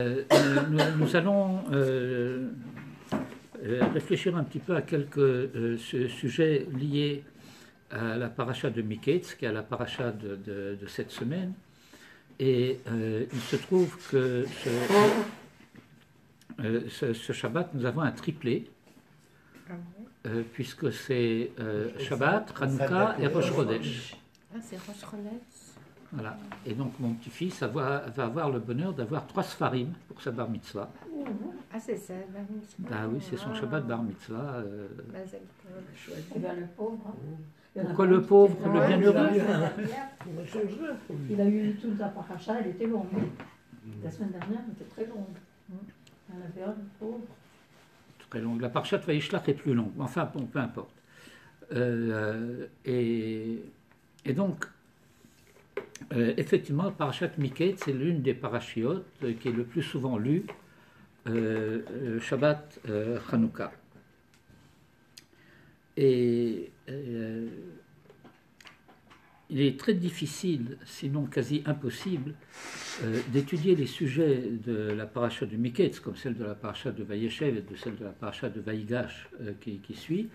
Nous allons réfléchir un petit peu à quelques sujets liés à la paracha de Miketz, qui est la paracha de cette semaine. Et il se trouve que ce Shabbat, nous avons un triplé, puisque c'est Shabbat, Hanouka et Rosh Chodesh. Ah, c'est Rosh Chodesh. Voilà. Et donc mon petit-fils va avoir le bonheur d'avoir 3 sfarim pour sa bar mitzvah. Ah, c'est ça, bar mitzvah. Ah oui, c'est son Shabbat bar mitzvah. Mazel tov. Eh bien, le pauvre. Pourquoi le pauvre, le bienheureux? Il a eu toute la paracha, elle était longue. La semaine dernière, elle était très longue. Il y en avait un, le pauvre. Très longue. La parashat Vayishlach est plus longue. Enfin, bon, peu importe. Et donc, effectivement, la parashat Miketz, c'est l'une des parachiotes qui est le plus souvent lue Shabbat Hanouka. Et il est très difficile, sinon quasi impossible, d'étudier les sujets de la paracha de Miketz, comme celle de la paracha de Vayeshev et de celle de la paracha de Vayigash qui suit,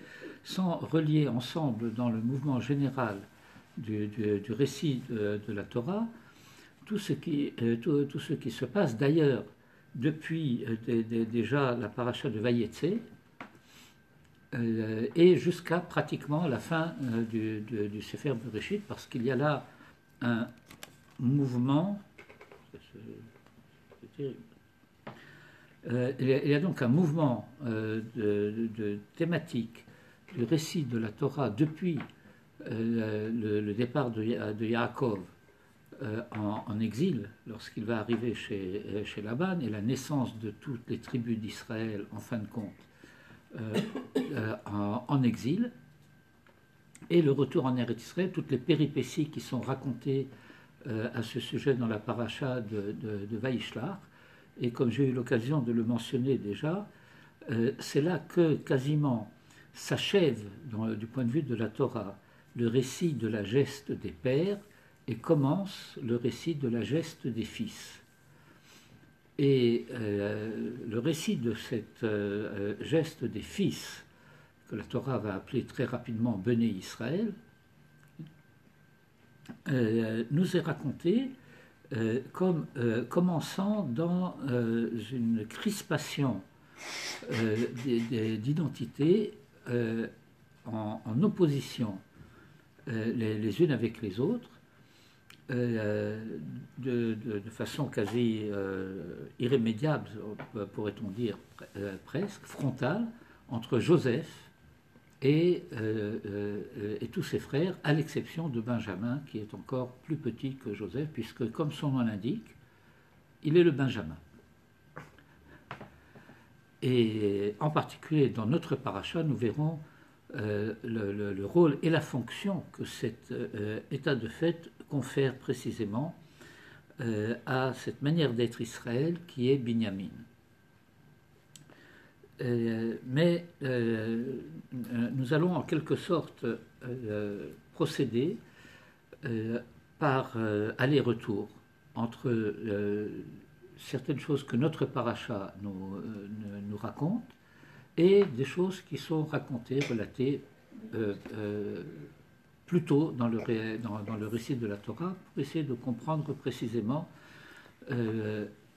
sans relier ensemble dans le mouvement général du récit de la Torah tout ce qui se passe d'ailleurs depuis déjà la paracha de Vayetze et jusqu'à pratiquement la fin du Sefer Bereshit, parce qu'il y a là un mouvement. C'est terrible. Il y a donc un mouvement de thématique du récit de la Torah depuis le départ de Yaakov en exil, lorsqu'il va arriver chez Laban, et la naissance de toutes les tribus d'Israël, en fin de compte, en exil, et le retour en Eretz Israël, toutes les péripéties qui sont racontées à ce sujet dans la paracha de Vayishlach. Et comme j'ai eu l'occasion de le mentionner déjà, c'est là que quasiment s'achève, du point de vue de la Torah, le récit de la geste des pères et commence le récit de la geste des fils. Et le récit de cette geste des fils, que la Torah va appeler très rapidement Béné Israël, nous est raconté comme commençant dans une crispation d'identité en opposition les unes avec les autres, de façon quasi irrémédiable, pourrait-on dire presque, frontale, entre Joseph et tous ses frères, à l'exception de Benjamin, qui est encore plus petit que Joseph, puisque, comme son nom l'indique, il est le Benjamin. Et en particulier, dans notre paracha, nous verrons le rôle et la fonction que cet état de fait confère précisément à cette manière d'être Israël qui est Binyamin. Mais nous allons en quelque sorte procéder par aller-retour entre certaines choses que notre paracha nous raconte et des choses qui sont racontées, relatées plus tôt dans le récit de la Torah, pour essayer de comprendre précisément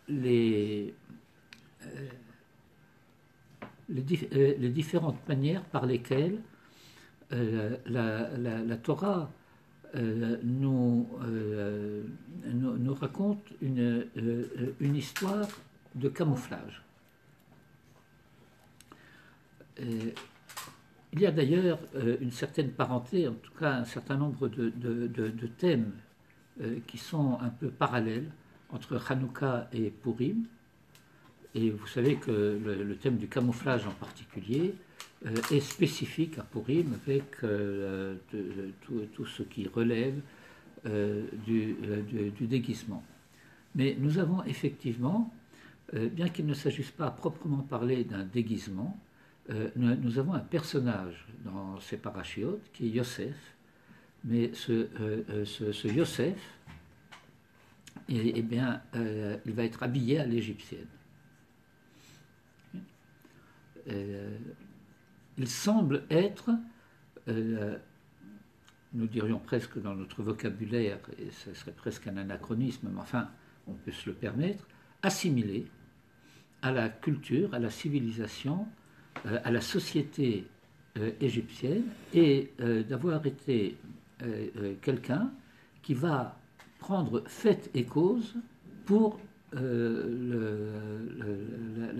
les différentes manières par lesquelles la Torah nous raconte une histoire de camouflage. Il y a d'ailleurs une certaine parenté, en tout cas un certain nombre de thèmes qui sont un peu parallèles entre Hanouka et Purim. Et vous savez que le thème du camouflage en particulier est spécifique à Purim avec tout ce qui relève du déguisement. Mais nous avons effectivement, bien qu'il ne s'agisse pas à proprement parler d'un déguisement, nous avons un personnage dans ces parachiotes qui est Yosef, mais ce Yosef et bien, il va être habillé à l'égyptienne. Il semble être, nous dirions presque dans notre vocabulaire, et ce serait presque un anachronisme, mais enfin, on peut se le permettre, assimilé à la culture, à la civilisation, à la société égyptienne, et d'avoir été quelqu'un qui va prendre fait et cause pour la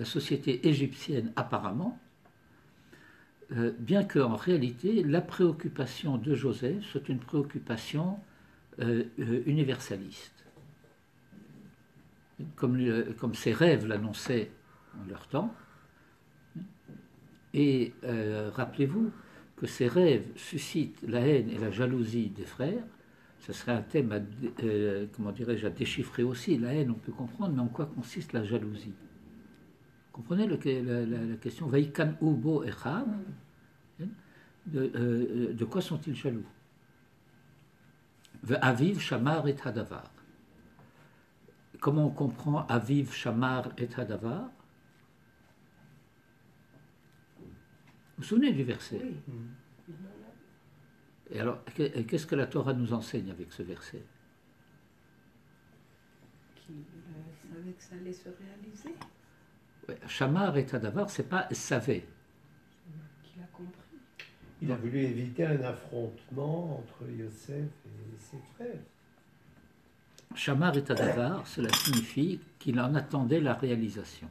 société égyptienne apparemment, bien qu'en réalité la préoccupation de Joseph soit une préoccupation universaliste. Comme ses rêves l'annonçaient en leur temps. Et rappelez-vous que ces rêves suscitent la haine et la jalousie des frères. Ce serait un thème à, comment dirais-je, à déchiffrer aussi. La haine, on peut comprendre, mais en quoi consiste la jalousie? Vous comprenez la question? Vaikan ubo echad. De quoi sont-ils jaloux? Aviv shamar et hadavar. Comment on comprend Aviv shamar et hadavar? Vous vous souvenez du verset? Oui. Et alors, qu'est-ce que la Torah nous enseigne avec ce verset? Qu'il savait que ça allait se réaliser. Ouais, Shamar et Hadavar, c'est pas savait. Qu'il a compris. Il a voulu éviter un affrontement entre Yosef et ses frères. Shamar et Hadavar, cela signifie qu'il en attendait la réalisation.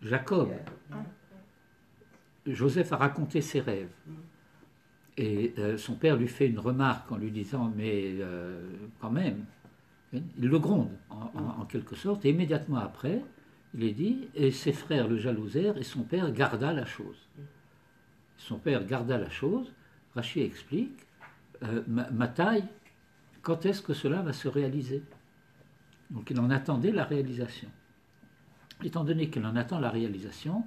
Jacob, Joseph a raconté ses rêves. Et son père lui fait une remarque en lui disant, mais quand même, il le gronde en quelque sorte. Et immédiatement après, il est dit, et ses frères le jalousèrent, et son père garda la chose. Son père garda la chose. Rachi explique, ma taille, quand est-ce que cela va se réaliser? Donc il en attendait la réalisation. Étant donné qu'il en attend la réalisation,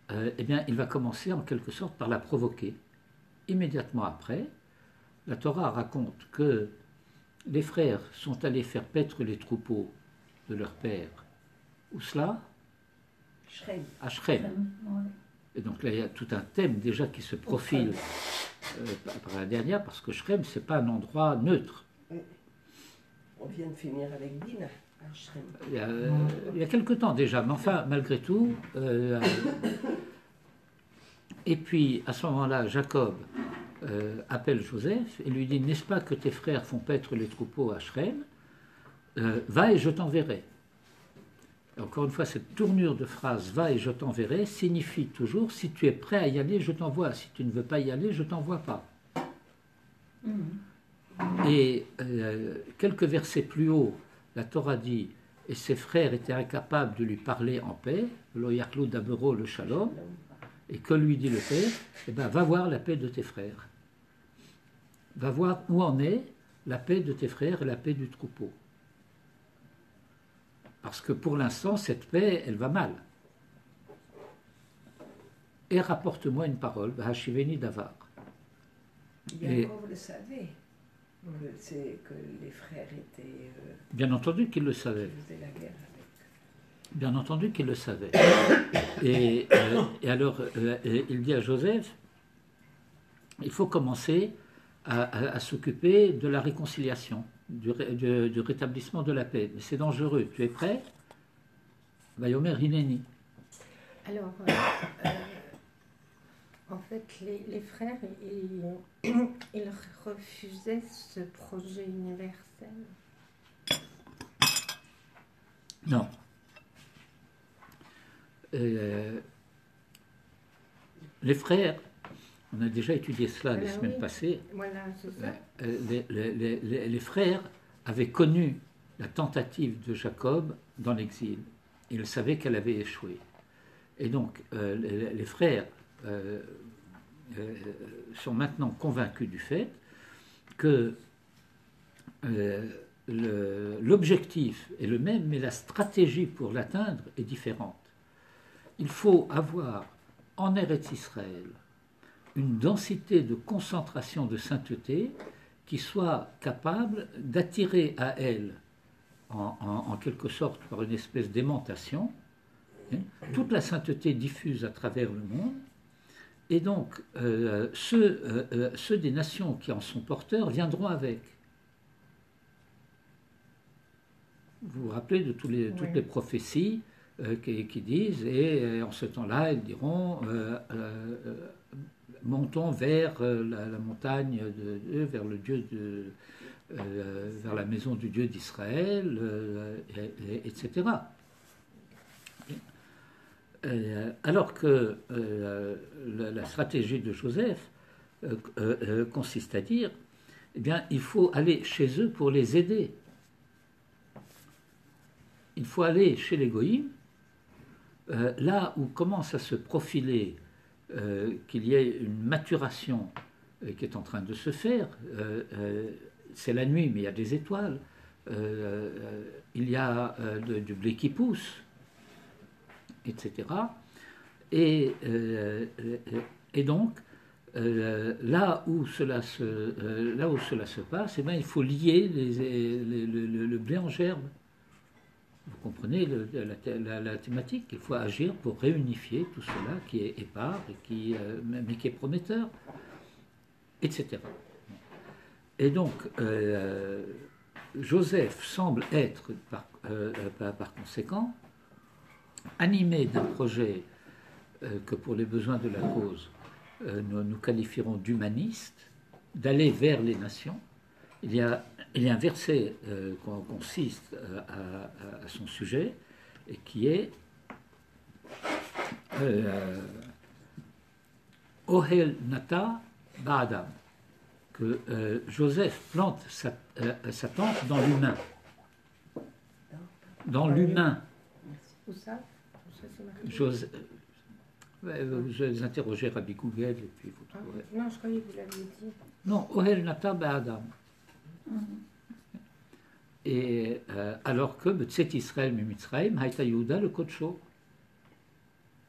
eh bien, il va commencer en quelque sorte par la provoquer. Immédiatement après, la Torah raconte que les frères sont allés faire paître les troupeaux de leur père. Où cela? Shrem. À Shrem. Ouais. Et donc là, il y a tout un thème déjà qui se profile par la dernière, parce que Shrem, ce n'est pas un endroit neutre. On vient de finir avec Dina à Shrem. Il y a quelque temps déjà, mais enfin, malgré tout. Et puis, à ce moment-là, Jacob appelle Joseph et lui dit, n'est-ce pas que tes frères font paître les troupeaux à Shrem? Va et je t'enverrai. Encore une fois, cette tournure de phrase « va et je t'enverrai » signifie toujours « si tu es prêt à y aller, je t'envoie. Si tu ne veux pas y aller, je t'envoie pas. » Et quelques versets plus haut, la Torah dit « et ses frères étaient incapables de lui parler en paix, lo yaklu dabero le shalom » et que lui dit le père? Eh bien, va voir la paix de tes frères. Va voir où en est la paix de tes frères et la paix du troupeau. Parce que pour l'instant, cette paix, elle va mal. Et rapporte-moi une parole, Hashiveni Davar. Yaakov le savait, que les frères étaient... Bien entendu qu'il le savait. Qui faisaient la guerre avec. Bien entendu qu'il le savait. Et alors, il dit à Joseph, il faut commencer à s'occuper de la réconciliation, du rétablissement de la paix. Mais c'est dangereux. Tu es prêt? Vayomer Hineni. Alors, en fait, les frères, ils refusaient ce projet universel. Non. Les frères, on a déjà étudié cela les semaines passées. Voilà, c'est ça. Les frères avaient connu la tentative de Jacob dans l'exil. Ils savaient qu'elle avait échoué. Et donc, les frères sont maintenant convaincus du fait que l'objectif est le même, mais la stratégie pour l'atteindre est différente. Il faut avoir en Eretz Israël une densité de concentration de sainteté qui soit capable d'attirer à elle, en quelque sorte par une espèce d'aimantation, toute la sainteté diffuse à travers le monde, et donc ceux des nations qui en sont porteurs viendront avec. Vous vous rappelez de toutes les prophéties qui disent, et en ce temps-là, ils diront, montons vers la montagne, vers le Dieu vers la maison du Dieu d'Israël, etc. Alors que la stratégie de Joseph consiste à dire, eh bien, il faut aller chez eux pour les aider. Il faut aller chez les goïms, là où commence à se profiler qu'il y ait une maturation qui est en train de se faire. C'est la nuit, mais il y a des étoiles. Il y a du blé qui pousse, etc. Et donc, là où cela se passe, eh bien, il faut lier le blé en gerbe. Vous comprenez la thématique. Il faut agir pour réunifier tout cela qui est épars, mais qui est prometteur, etc. Et donc, Joseph semble être, par conséquent, animé d'un projet que pour les besoins de la cause, nous qualifierons d'humaniste, d'aller vers les nations. Il y a un verset consiste à son sujet et qui est Ohel Nata Ba'adam, que Joseph plante sa tente dans l'humain. Dans l'humain. Où ça c'est marqué. Je vais interroger Rabbi Google et puis vous trouverez. Non, je croyais que vous l'aviez dit. Non, Ohel Nata Ba'adam. Et alors que B'tset Israël Mitzrayim, Haïta Yehuda le Kodsho.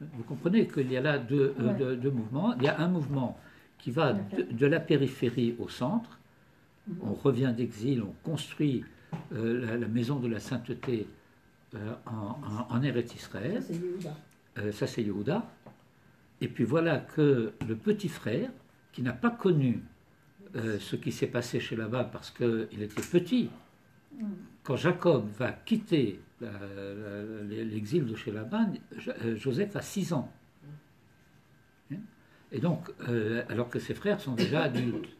Vous comprenez qu'il y a là deux mouvements. Il y a un mouvement qui va de la périphérie au centre. On revient d'exil, on construit la maison de la sainteté en Eretz Israël. Ça, c'est Yehuda. Et puis voilà que le petit frère, qui n'a pas connu ce qui s'est passé chez Laban parce qu'il était petit, quand Jacob va quitter l'exil de chez Laban, Joseph a 6 ans. Et donc, alors que ses frères sont déjà adultes.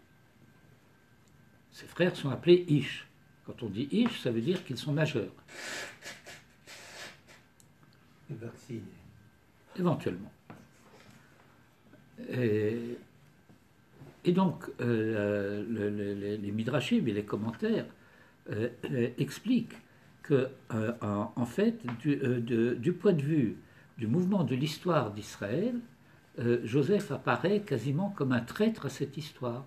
Ses frères sont appelés Ish. Quand on dit Ish, ça veut dire qu'ils sont majeurs. Et vaccinés. Éventuellement. Et donc, les midrashim et les commentaires expliquent que, en fait, du point de vue du mouvement de l'histoire d'Israël, Joseph apparaît quasiment comme un traître à cette histoire,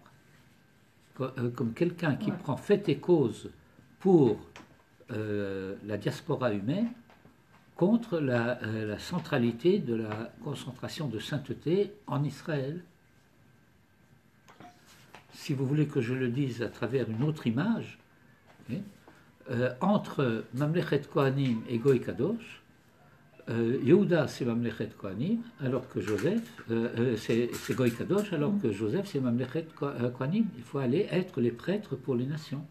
comme quelqu'un qui prend fait et cause pour la diaspora humaine contre la centralité de la concentration de sainteté en Israël. Si vous voulez que je le dise à travers une autre image, entre Mamlechet Kohanim et Goy Kadosh, Yehuda c'est Mamlechet Kohanim, alors que Joseph, c'est Goy Kadosh, alors que Joseph c'est Mamlechet Kohanim. Il faut aller être les prêtres pour les nations.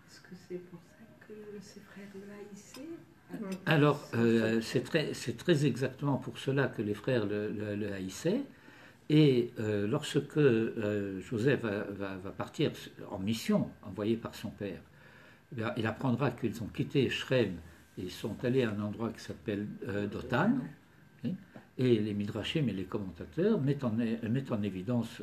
Est-ce que c'est pour ça que ces frères le haïssaient? Alors, c'est très exactement pour cela que les frères le haïssaient. Et lorsque Joseph va partir en mission, envoyé par son père, il apprendra qu'ils ont quitté Shrem et ils sont allés à un endroit qui s'appelle Dothan. Et les midrashim et les commentateurs mettent en évidence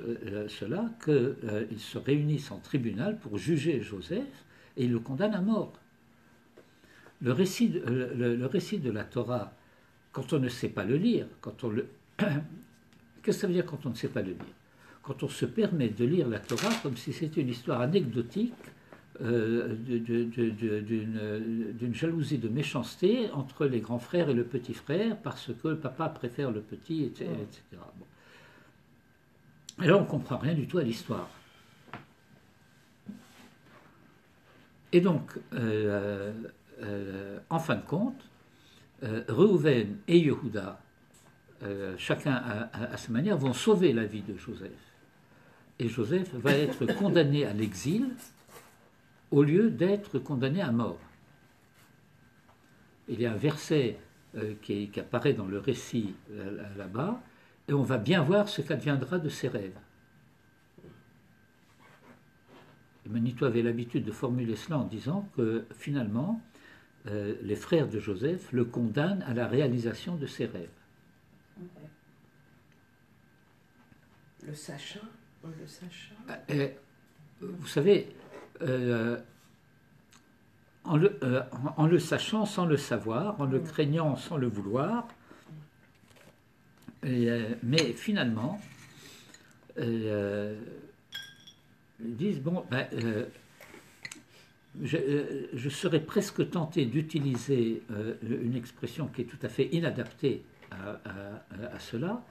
cela, qu'ils se réunissent en tribunal pour juger Joseph et ils le condamnent à mort. Le récit de la Torah, quand on ne sait pas le lire, qu'est-ce que ça veut dire quand on ne sait pas le lire? Quand on se permet de lire la Torah comme si c'était une histoire anecdotique d'une jalousie de méchanceté entre les grands frères et le petit frère parce que le papa préfère le petit, etc. Bon. Et là, on ne comprend rien du tout à l'histoire. Et donc, en fin de compte, Reuven et Yehuda, chacun à sa manière, vont sauver la vie de Joseph. Et Joseph va être condamné à l'exil au lieu d'être condamné à mort. Il y a un verset qui apparaît dans le récit là-bas, et on va bien voir ce qu'adviendra de ses rêves. Et Manito avait l'habitude de formuler cela en disant que finalement, les frères de Joseph le condamnent à la réalisation de ses rêves. Le sachant, le sachant. Vous savez, en le sachant sans le savoir, en le craignant sans le vouloir, mais finalement, ils disent, bon, je serais presque tenté d'utiliser une expression qui est tout à fait inadaptée à cela.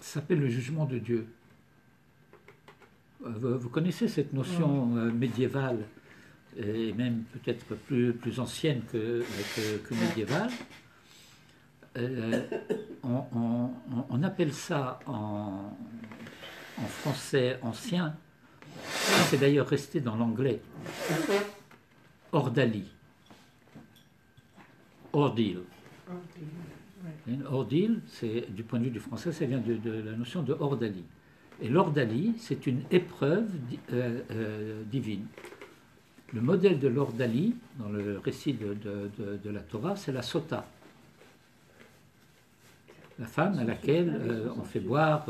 Ça s'appelle le jugement de Dieu. Vous connaissez cette notion médiévale, et même peut-être plus ancienne que médiévale. On appelle ça en français ancien, c'est d'ailleurs resté dans l'anglais, ordalie, ordeal. Une ordeal, c'est, du point de vue du français, ça vient de la notion de ordalie. Et l'ordalie, c'est une épreuve divine. Le modèle de l'ordalie, dans le récit de la Torah, c'est la sota. La femme à laquelle on fait boire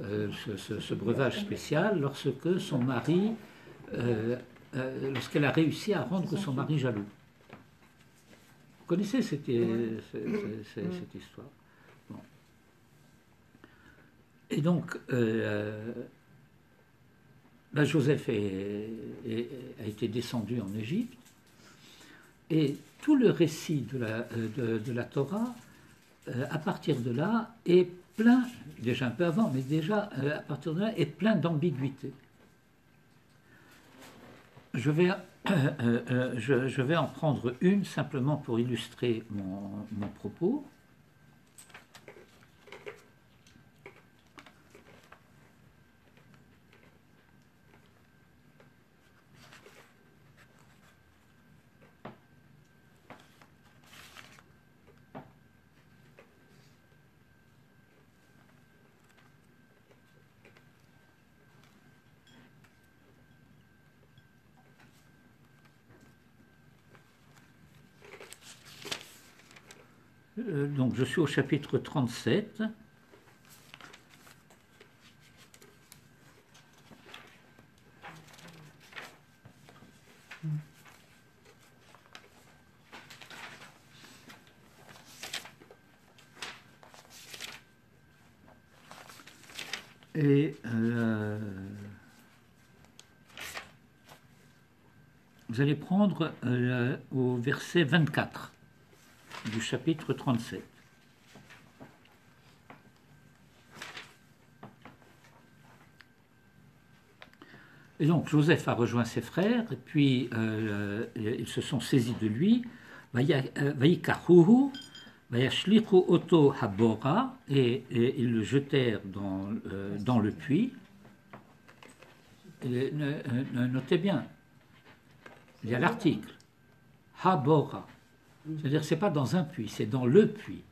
ce breuvage spécial lorsque son mari, lorsqu'elle a réussi à rendre son mari jaloux. Vous connaissez cette histoire. Bon. Et donc, Joseph a été descendu en Égypte, et tout le récit de la Torah, à partir de là, est plein, déjà un peu avant, mais déjà à partir de là, est plein d'ambiguïté. Je vais en prendre une simplement pour illustrer mon propos. Donc je suis au chapitre 37. Et vous allez prendre au verset 24. Du chapitre 37. Et donc Joseph a rejoint ses frères, et puis ils se sont saisis de lui. Vayikahuhu, vayashlichu oto habora, et ils le jetèrent dans le puits. Et, notez bien, il y a l'article habora. C'est-à-dire que ce n'est pas dans un puits, c'est dans le puits.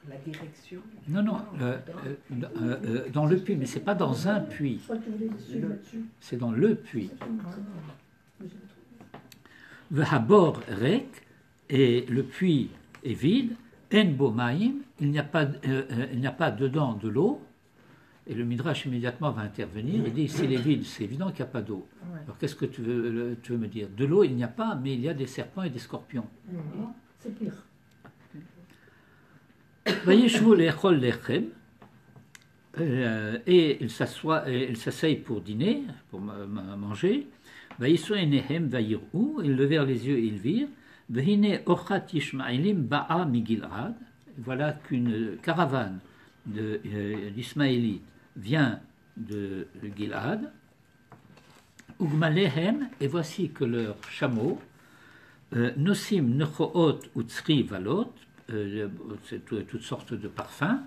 La direction. Non, dans le puits, mais ce n'est pas dans un puits. C'est dans le puits. Vehabor rek, et le puits est vide. En bomaim, il n'y a pas dedans de l'eau. Et le Midrash immédiatement va intervenir et dit, s'il est vide, c'est évident qu'il n'y a pas d'eau. Ouais. Alors qu'est-ce que tu veux me dire? De l'eau, il n'y a pas, mais il y a des serpents et des scorpions. C'est pire. Et ils s'asseyent pour dîner, pour manger. Ils levèrent les yeux et ils virent. voilà qu'une caravane d'Ismaélites vient de Gilad, Ugmalehen, et voici que leurs chameaux, Nosim Nechoot Utsri Valot, c'est toutes sortes de parfums,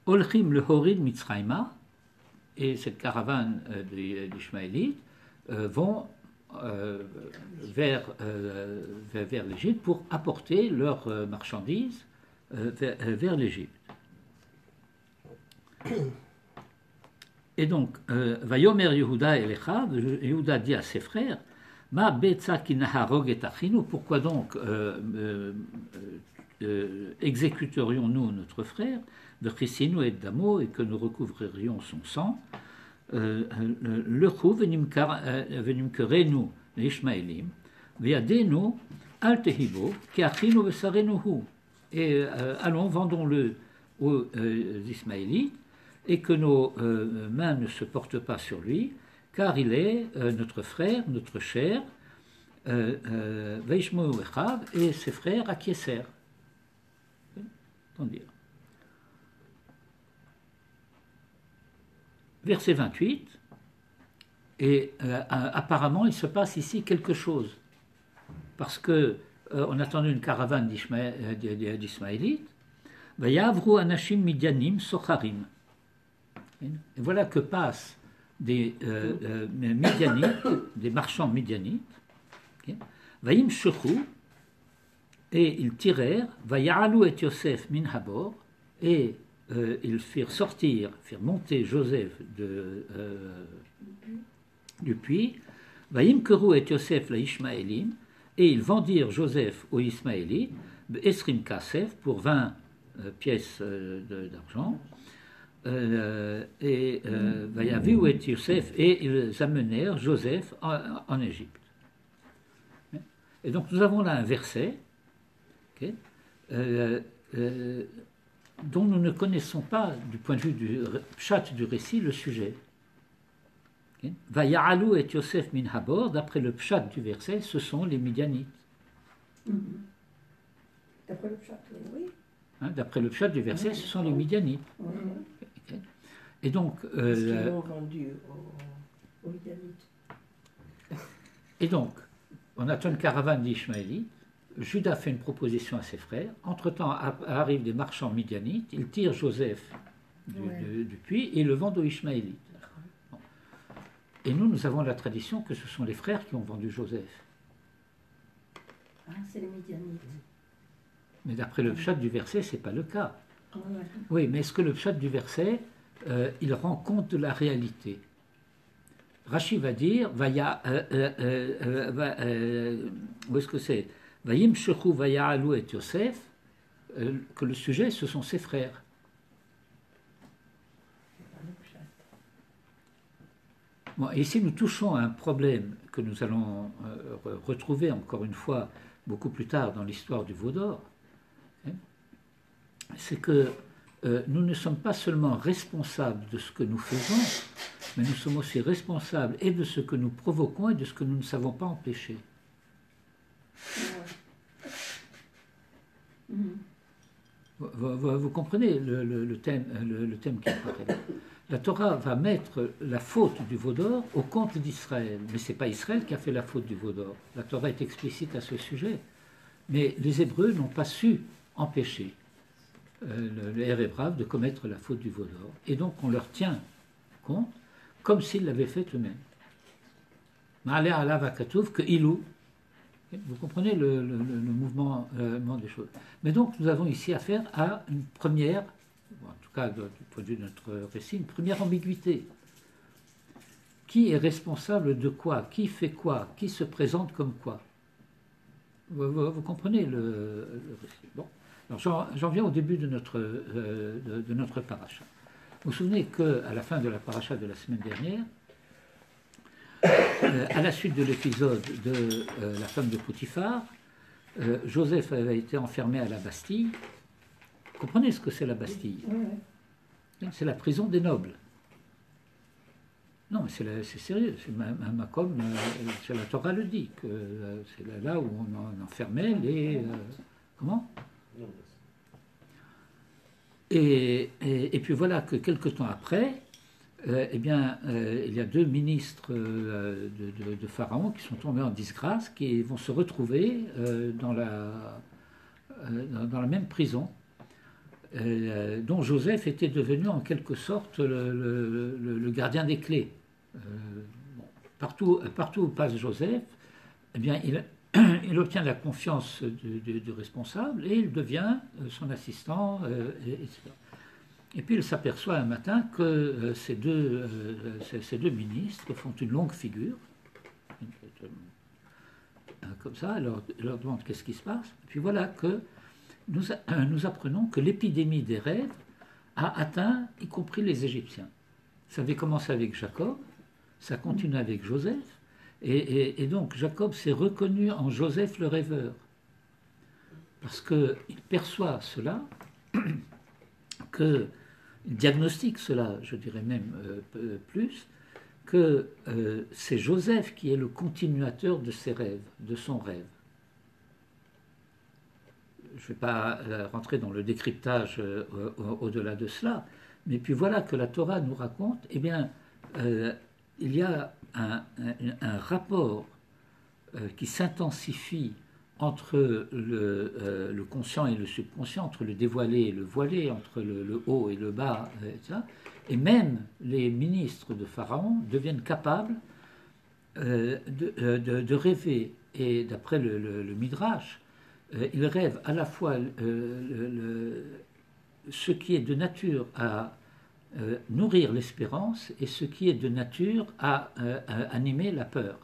Olchim le Horid Mitzrayma, et cette caravane d'Ishmaélites vont vers l'Égypte pour apporter leurs marchandises vers l'Égypte. Et donc, Vayomer Yehuda Elecha, Yehuda dit à ses frères, Ma betza kinaharog et achinu, pourquoi donc exécuterions-nous notre frère, de Chisinu et Damo, et que nous recouvririons son sang, le chou venimkerenu l'Ishmaélim, ve'adenu al tehibo, ki achinu vesarenuhu, et allons, vendons-le aux Ismaélites, et que nos mains ne se portent pas sur lui, car il est notre frère, notre cher, Veishmo Echav, et ses frères acquiescèrent. Dire. Verset 28, et apparemment il se passe ici quelque chose, parce que on attendait une caravane d'Ismaélites, Vayavru anashim midyanim socharim. Et voilà que passent des Midianites, des marchands Midianites, Vayim shechou, et ils tirèrent, Vaya'alu et Yosef min habor, et ils firent monter Joseph du puits, Vayim keru et Yosef la Ishmaélim, et ils vendirent Joseph aux Ismaélites, Esrim kasef, pour 20 pièces d'argent, et Vayaviu et Yosef, et ils amenèrent Joseph en Égypte. Et donc nous avons là un verset dont nous ne connaissons pas, du point de vue du pshat du récit, le sujet. Vaya'alu et Yosef min habor, d'après le pshat du verset, ce sont les Midianites. D'après le pshat, oui. D'après le pshat du verset, ce sont les Midianites. Et donc, parce qu'ils l'ont vendu aux Midianites. Et donc, on attend une caravane d'Ishmaélites. Judas fait une proposition à ses frères. Entre-temps, arrivent des marchands midianites. Ils tirent Joseph du puits et le vendent aux Ishmaélites. Bon. Et nous avons la tradition que ce sont les frères qui ont vendu Joseph. Ah, c'est les Midianites. Mais d'après le pshat du verset, ce n'est pas le cas. Ouais. Oui, mais est-ce que le pshat du verset, il rend compte de la réalité? Rashi va dire, où est-ce que c'est? Vayim shechu vaya'alu et Yosef, que le sujet, ce sont ses frères. Bon, et ici, nous touchons à un problème que nous allons retrouver encore une fois beaucoup plus tard dans l'histoire du veau d'or. C'est que nous ne sommes pas seulement responsables de ce que nous faisons, mais nous sommes aussi responsables et de ce que nous provoquons et de ce que nous ne savons pas empêcher. Vous comprenez le thème qui apparaît. La Torah va mettre la faute du veau d'or au compte d'Israël, mais ce n'est pas Israël qui a fait la faute du veau d'or. La Torah est explicite à ce sujet. Mais les Hébreux n'ont pas su empêcher les Hébreux de commettre la faute du veau d'or. Et donc on leur tient compte comme s'ils l'avaient fait eux-mêmes. Ma'aleh alav hakatuv que ilou. Vous comprenez le mouvement des choses. Mais donc nous avons ici affaire à une première, en tout cas du point de vue de notre récit, une première ambiguïté. Qui est responsable de quoi? Qui fait quoi? Qui se présente comme quoi? Vous comprenez le récit. Bon. Alors j'en viens au début de notre paracha. Vous vous souvenez qu'à la fin de la paracha de la semaine dernière, à la suite de l'épisode de la femme de Potiphar, Joseph avait été enfermé à la Bastille. Vous comprenez ce que c'est la Bastille? C'est la prison des nobles. Non, mais c'est sérieux. C'est comme la Torah le dit, que c'est là où on enfermait les... comment? Non, Et puis voilà que quelque temps après, il y a deux ministres de Pharaon qui sont tombés en disgrâce, qui vont se retrouver dans la même prison, dont Joseph était devenu en quelque sorte le gardien des clés. Partout où passe Joseph, eh bien, il obtient la confiance du responsable et il devient son assistant, etc. Et puis il s'aperçoit un matin que ces deux ministres font une longue figure, comme ça, il leur demande qu'est-ce qui se passe. Et puis voilà que nous apprenons que l'épidémie des rêves a atteint y compris les Égyptiens. Ça avait commencé avec Jacob, ça continue avec Joseph, et donc Jacob s'est reconnu en Joseph le rêveur, parce qu'il perçoit cela, il diagnostique cela, je dirais même plus, que c'est Joseph qui est le continuateur de ses rêves, de son rêve. Je ne vais pas rentrer dans le décryptage au-delà de cela, mais puis voilà que la Torah nous raconte, eh bien, il y a un rapport qui s'intensifie entre le conscient et le subconscient, entre le dévoilé et le voilé, entre le haut et le bas, etc. Et même les ministres de Pharaon deviennent capables de rêver. Et d'après le Midrash, ils rêvent à la fois ce qui est de nature à nourrir l'espérance et ce qui est de nature à animer la peur.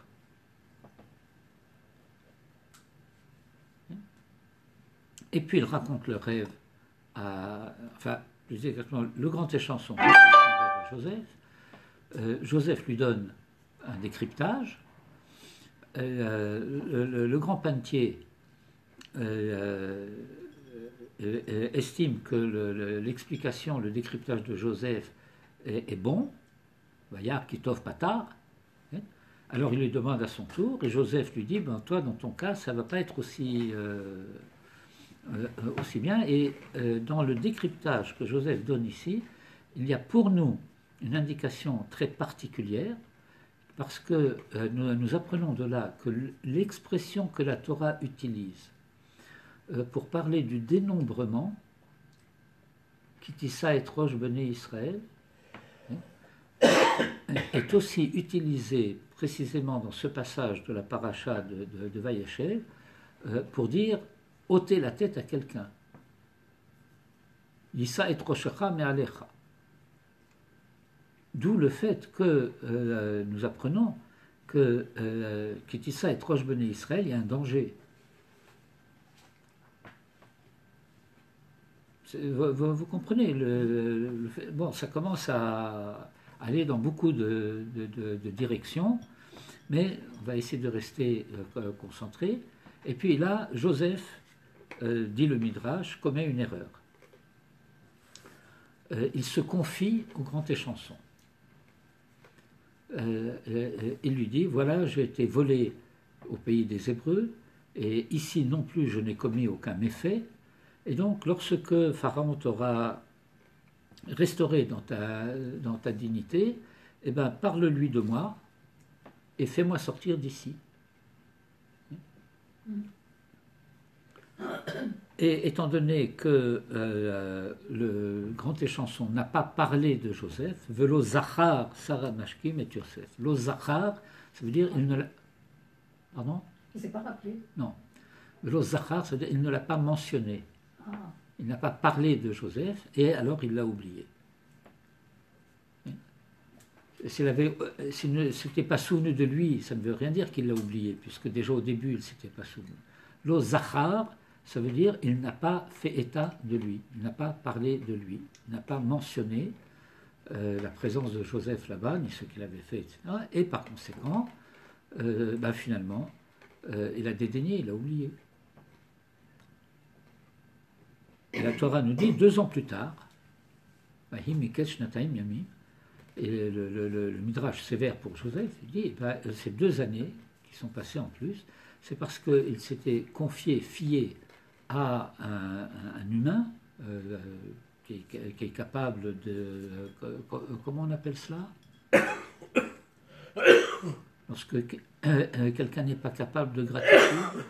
Et puis il raconte le rêve plus exactement, le grand échanson à Joseph. Joseph lui donne un décryptage. Le grand panetier estime que l'explication, le décryptage de Joseph est bon. Vayar kitov patar. Alors il lui demande à son tour, et Joseph lui dit, toi dans ton cas, ça ne va pas être aussi bien. Et dans le décryptage que Joseph donne ici, il y a pour nous une indication très particulière, parce que nous apprenons de là que l'expression que la Torah utilise pour parler du dénombrement, Kitissa et Rosh Bené Israël, est aussi utilisée précisément dans ce passage de la paracha de Vayeshev pour dire ôter la tête à quelqu'un. Yissa et Roshecha me'alecha. D'où le fait que nous apprenons que Kitissa et Rosh Bené Israël, il y a un danger. Vous comprenez, bon, ça commence à aller dans beaucoup de directions, mais on va essayer de rester concentré. Et puis là, Joseph, dit le Midrash, commet une erreur. Il se confie au grand échanson. Il lui dit, voilà, j'ai été volé au pays des Hébreux, et ici non plus je n'ai commis aucun méfait. Et donc, lorsque Pharaon t'aura restauré dans ta dignité, eh ben, parle-lui de moi et fais-moi sortir d'ici. Et étant donné que le grand échanson n'a pas parlé de Joseph, velo zachar Sarah Mashkim et Yosef. Lo zachar, ça veut dire il ne l'a. Pardon ? Il ne s'est pas rappelé. Non. Velo zachar, ça veut dire il ne l'a pas mentionné. Ah. Il n'a pas parlé de Joseph et alors il l'a oublié. S'il ne s'était pas souvenu de lui, ça ne veut rien dire qu'il l'a oublié, puisque déjà au début il ne s'était pas souvenu. Lo zachar, ça veut dire il n'a pas fait état de lui, il n'a pas parlé de lui, il n'a pas mentionné la présence de Joseph là-bas, ni ce qu'il avait fait, etc. Et par conséquent, finalement, il a dédaigné, il a oublié. Et la Torah nous dit, 2 ans plus tard, et le Midrash sévère pour Joseph, il dit, ces 2 années qui sont passées en plus, c'est parce qu'il s'était confié, fié à un humain qui est capable de... comment on appelle cela? Lorsque quelqu'un n'est pas capable de gratitude.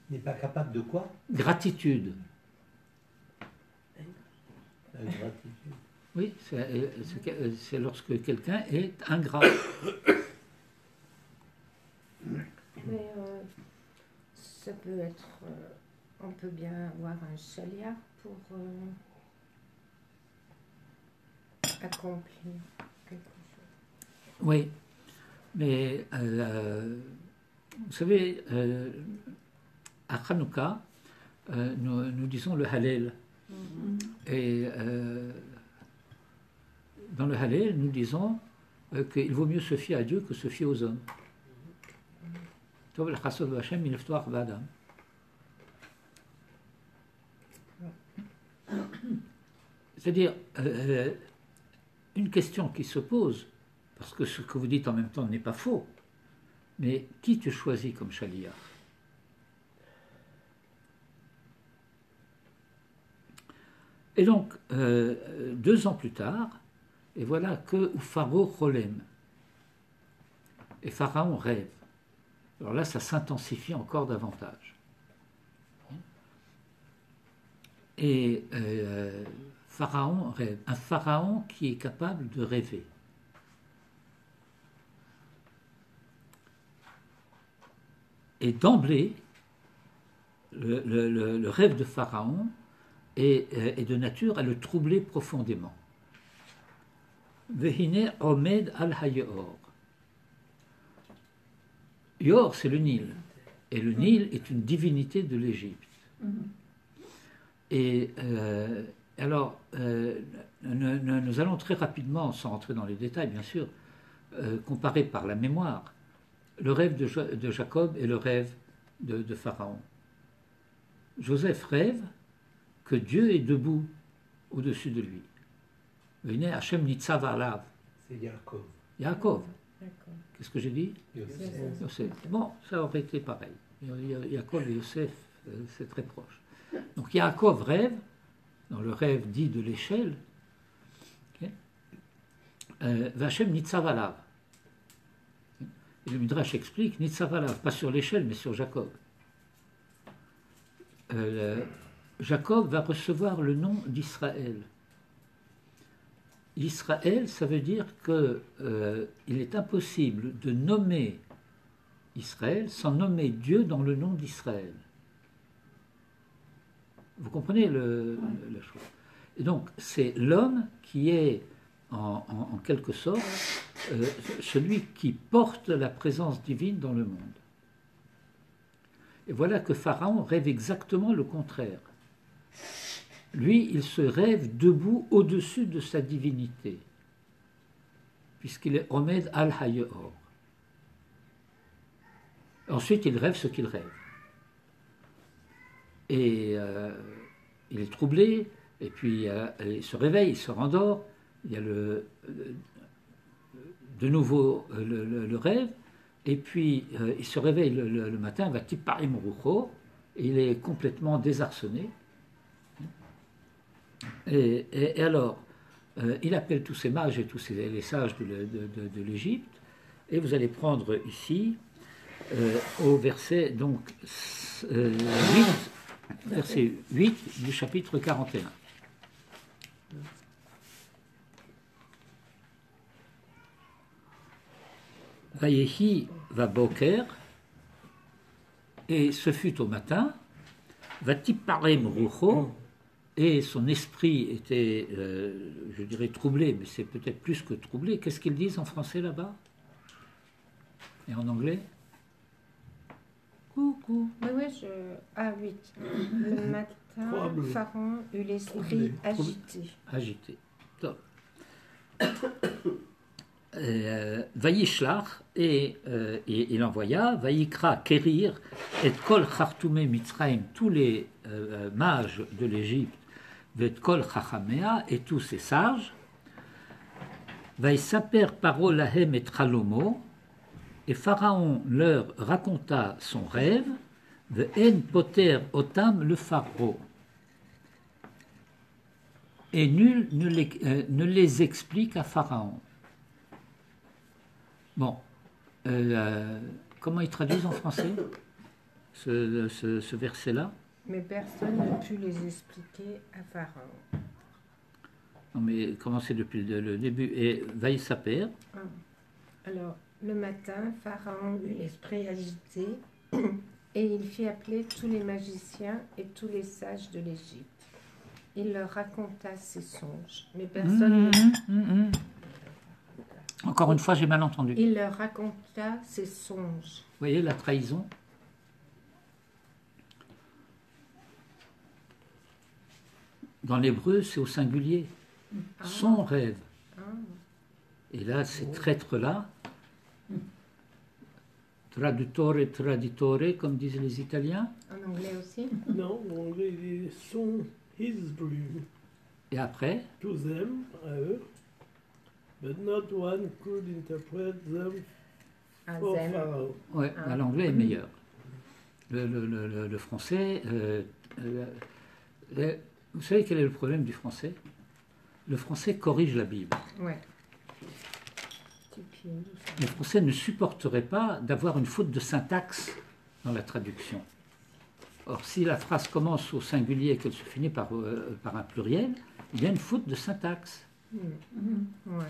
N'est pas capable de quoi? Gratitude. Ingratitude. Oui, c'est lorsque quelqu'un est ingrat. Mais ça peut être. On peut bien avoir un chaliar pour accomplir quelque chose. Oui, mais vous savez, à Hanouka, nous disons le Hallel. Et dans le Hallel, nous disons qu'il vaut mieux se fier à Dieu que se fier aux hommes. C'est-à-dire, une question qui se pose, parce que ce que vous dites en même temps n'est pas faux, mais qui tu choisis comme chaliar? Et donc, 2 ans plus tard, et voilà que Pharaon Cholem, et Pharaon rêve. Alors là, ça s'intensifie encore davantage. Et Pharaon rêve, un pharaon qui est capable de rêver. Et d'emblée, le rêve de Pharaon est de nature à le troubler profondément. Vehine Omed al-Hayor. Yor, c'est le Nil. Et le Nil est une divinité de l'Égypte. Et alors, nous allons très rapidement, sans rentrer dans les détails bien sûr, comparer par la mémoire le rêve de Jacob et le rêve de Pharaon. Joseph rêve que Dieu est debout au-dessus de lui. Venez, Hachem Nitzav Alav. C'est Yaakov. Yaakov. D'accord. Qu'est-ce que j'ai dit? Yosef. Yosef. Bon, ça aurait été pareil. Yaakov et Yosef, c'est très proche. Donc Yaakov rêve, dans le rêve dit de l'échelle, Vachem Nitzav Alav. Et le Midrash explique Nitzav Alav, pas sur l'échelle, mais sur Jacob. Jacob va recevoir le nom d'Israël. Israël, ça veut dire qu'il est impossible de nommer Israël sans nommer Dieu dans le nom d'Israël. Vous comprenez la chose? Et donc, c'est l'homme qui est, en quelque sorte, celui qui porte la présence divine dans le monde. Et voilà que Pharaon rêve exactement le contraire. Lui, il se rêve debout au-dessus de sa divinité, puisqu'il est Omed al-Hayor. Ensuite, il rêve ce qu'il rêve. Et il est troublé, et puis il se réveille, il se rendort, il y a de nouveau le rêve, et puis il se réveille le matin, va tiparim rucho, et il est complètement désarçonné. Et alors, il appelle tous ces mages et tous les sages de l'Égypte, et vous allez prendre ici, au verset donc 8, verset 8 du chapitre 41. Vayehi va boker, et ce fut au matin, vatiparem rucho, et son esprit était, je dirais, troublé, mais c'est peut-être plus que troublé. Qu'est-ce qu'ils disent en français là-bas? Et en anglais? Coucou. Oui, Ah, 8. Le matin, Pharaon eut l'esprit agité. Agité. Top. Vaïshlach, et il envoya, Vaïkra, Kérir, et Kol Chartoumé Mitzraïm, tous les mages de l'Égypte, et Kol Chachamea, et tous ces sages, Vaïsaper Paro Lahem et Tralomo, et Pharaon leur raconta son rêve, Ve'en poter otam le pharaon. Et nul ne les explique à Pharaon. Bon, comment ils traduisent en français ce verset-là? Mais personne ne put les expliquer à Pharaon. Non, mais commencez depuis le début. Et Vaïsaper. Alors, le matin, Pharaon eut l'esprit agité et il fit appeler tous les magiciens et tous les sages de l'Égypte. Il leur raconta ses songes, mais personne ne... Encore une fois, j'ai mal entendu. Il leur raconta ses songes. Vous voyez la trahison? Dans l'hébreu, c'est au singulier. Son rêve. Et là, ces traîtres-là, traduttore, traditore, comme disent les Italiens. En anglais aussi? Non, en anglais, il dit son his dream. Et après, To them, à eux, but not one could interpret them À for them. Pharaoh. ouais, l'anglais est meilleur. Le français, vous savez quel est le problème du français? Le français corrige la Bible. Ouais. Le français ne supporterait pas d'avoir une faute de syntaxe dans la traduction. Or, si la phrase commence au singulier et qu'elle se finit par un pluriel, il y a une faute de syntaxe. Ouais.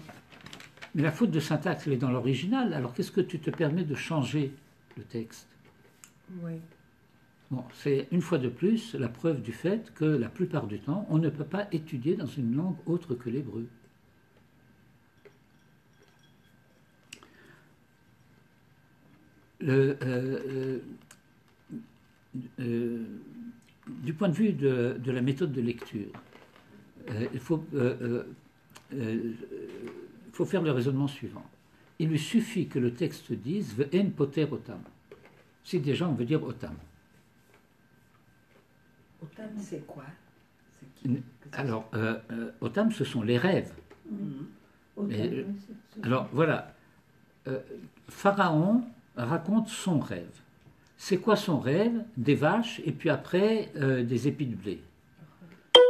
Mais la faute de syntaxe, elle est dans l'original. Alors, qu'est-ce que tu te permets de changer le texte? Ouais. Bon, c'est une fois de plus la preuve du fait que la plupart du temps, on ne peut pas étudier dans une langue autre que l'hébreu. Du point de vue de la méthode de lecture, il faut faire le raisonnement suivant. Il lui suffit que le texte dise « Ve'en poter otam ». Si déjà on veut dire otam. Otam, c'est quoi? C'est qui? Alors, otam, ce sont les rêves. Et, alors, voilà. Pharaon raconte son rêve. C'est quoi son rêve? Des vaches et puis après des épis de blé.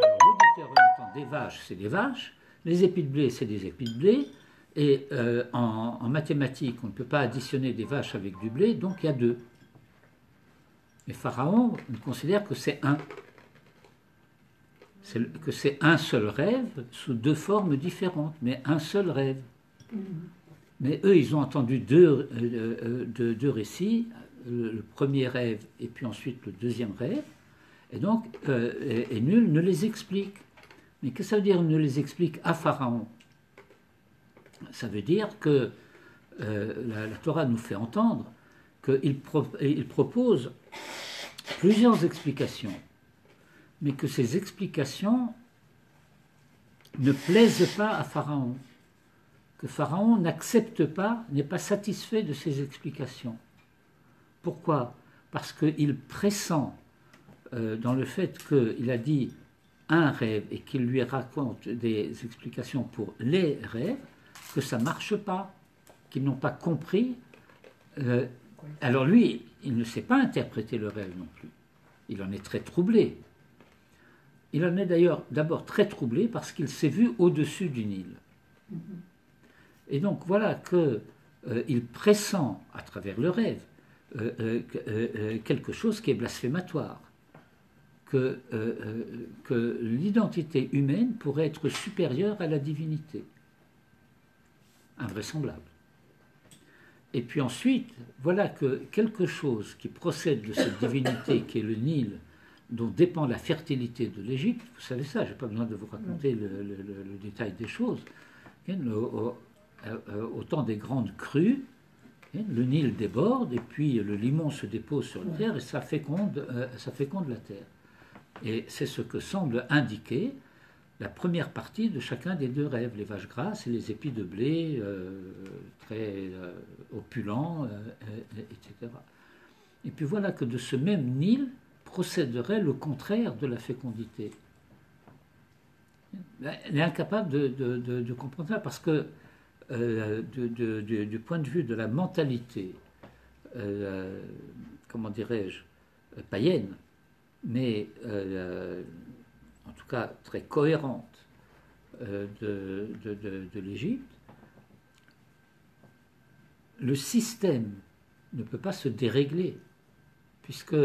Alors, l'auditeur entend des vaches, c'est des vaches. Les épis de blé, c'est des épis de blé. Et en mathématiques, on ne peut pas additionner des vaches avec du blé, donc il y a deux. Mais Pharaon considère que c'est un. Que c'est un seul rêve sous deux formes différentes, mais un seul rêve. Mais eux, ils ont entendu deux récits, le premier rêve et puis ensuite le deuxième rêve, et donc et nul ne les explique. Mais qu'est-ce que ça veut dire ne les explique à Pharaon? Ça veut dire que la Torah nous fait entendre qu'il propose plusieurs explications, mais que ces explications ne plaisent pas à Pharaon, que Pharaon n'accepte pas, n'est pas satisfait de ces explications. Pourquoi? Parce qu'il pressent dans le fait qu'il a dit un rêve et qu'il lui raconte des explications pour les rêves, que ça ne marche pas, qu'ils n'ont pas compris. Alors lui, il ne sait pas interpréter le rêve non plus. Il en est très troublé. Il en est d'ailleurs d'abord très troublé parce qu'il s'est vu au-dessus du Nil. Et donc voilà qu'il pressent à travers le rêve quelque chose qui est blasphématoire, que l'identité humaine pourrait être supérieure à la divinité. Invraisemblable. Et puis ensuite, voilà que quelque chose qui procède de cette divinité qui est le Nil, dont dépend la fertilité de l'Égypte, vous savez ça, je n'ai pas besoin de vous raconter le détail des choses, au temps des grandes crues, le Nil déborde et puis le limon se dépose sur la terre et ça féconde la terre. Et c'est ce que semble indiquer la première partie de chacun des deux rêves, les vaches grasses et les épis de blé très opulents, etc. Et puis voilà que de ce même Nil procéderait le contraire de la fécondité. Elle est incapable de comprendre ça parce que du point de vue de la mentalité, comment dirais-je, païenne, mais en tout cas très cohérente de l'Égypte, le système ne peut pas se dérégler, puisque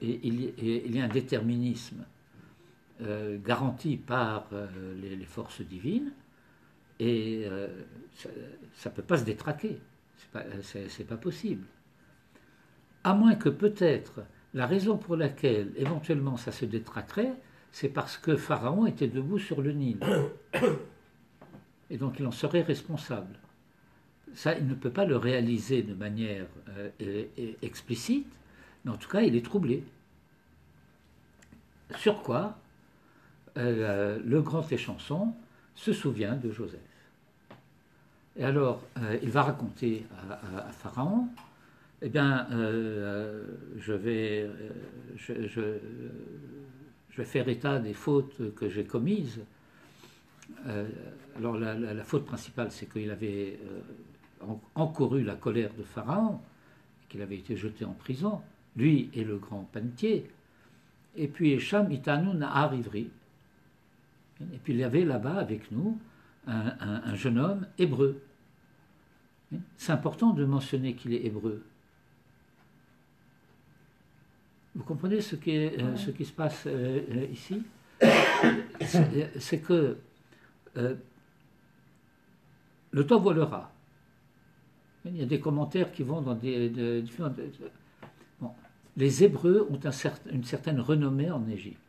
il y a un déterminisme garanti par les forces divines, et ça ne peut pas se détraquer. C'est pas possible. À moins que peut-être la raison pour laquelle éventuellement ça se détraquerait, c'est parce que Pharaon était debout sur le Nil. Et donc il en serait responsable. Ça, il ne peut pas le réaliser de manière explicite, mais en tout cas, il est troublé. Sur quoi le grand échanson se souvient de Joseph. Et alors, il va raconter à Pharaon, eh bien, je vais faire état des fautes que j'ai commises. Alors, la faute principale, c'est qu'il avait encouru la colère de Pharaon, qu'il avait été jeté en prison, lui et le grand panetier. Et puis, Sham Itanu Nahar Ivri. Et puis, il y avait là-bas avec nous un jeune homme hébreu. C'est important de mentionner qu'il est hébreu. Vous comprenez ce qui se passe ici? C'est que le temps volera. Il y a des commentaires qui vont dans des différents... Bon. Les Hébreux ont une certaine renommée en Égypte.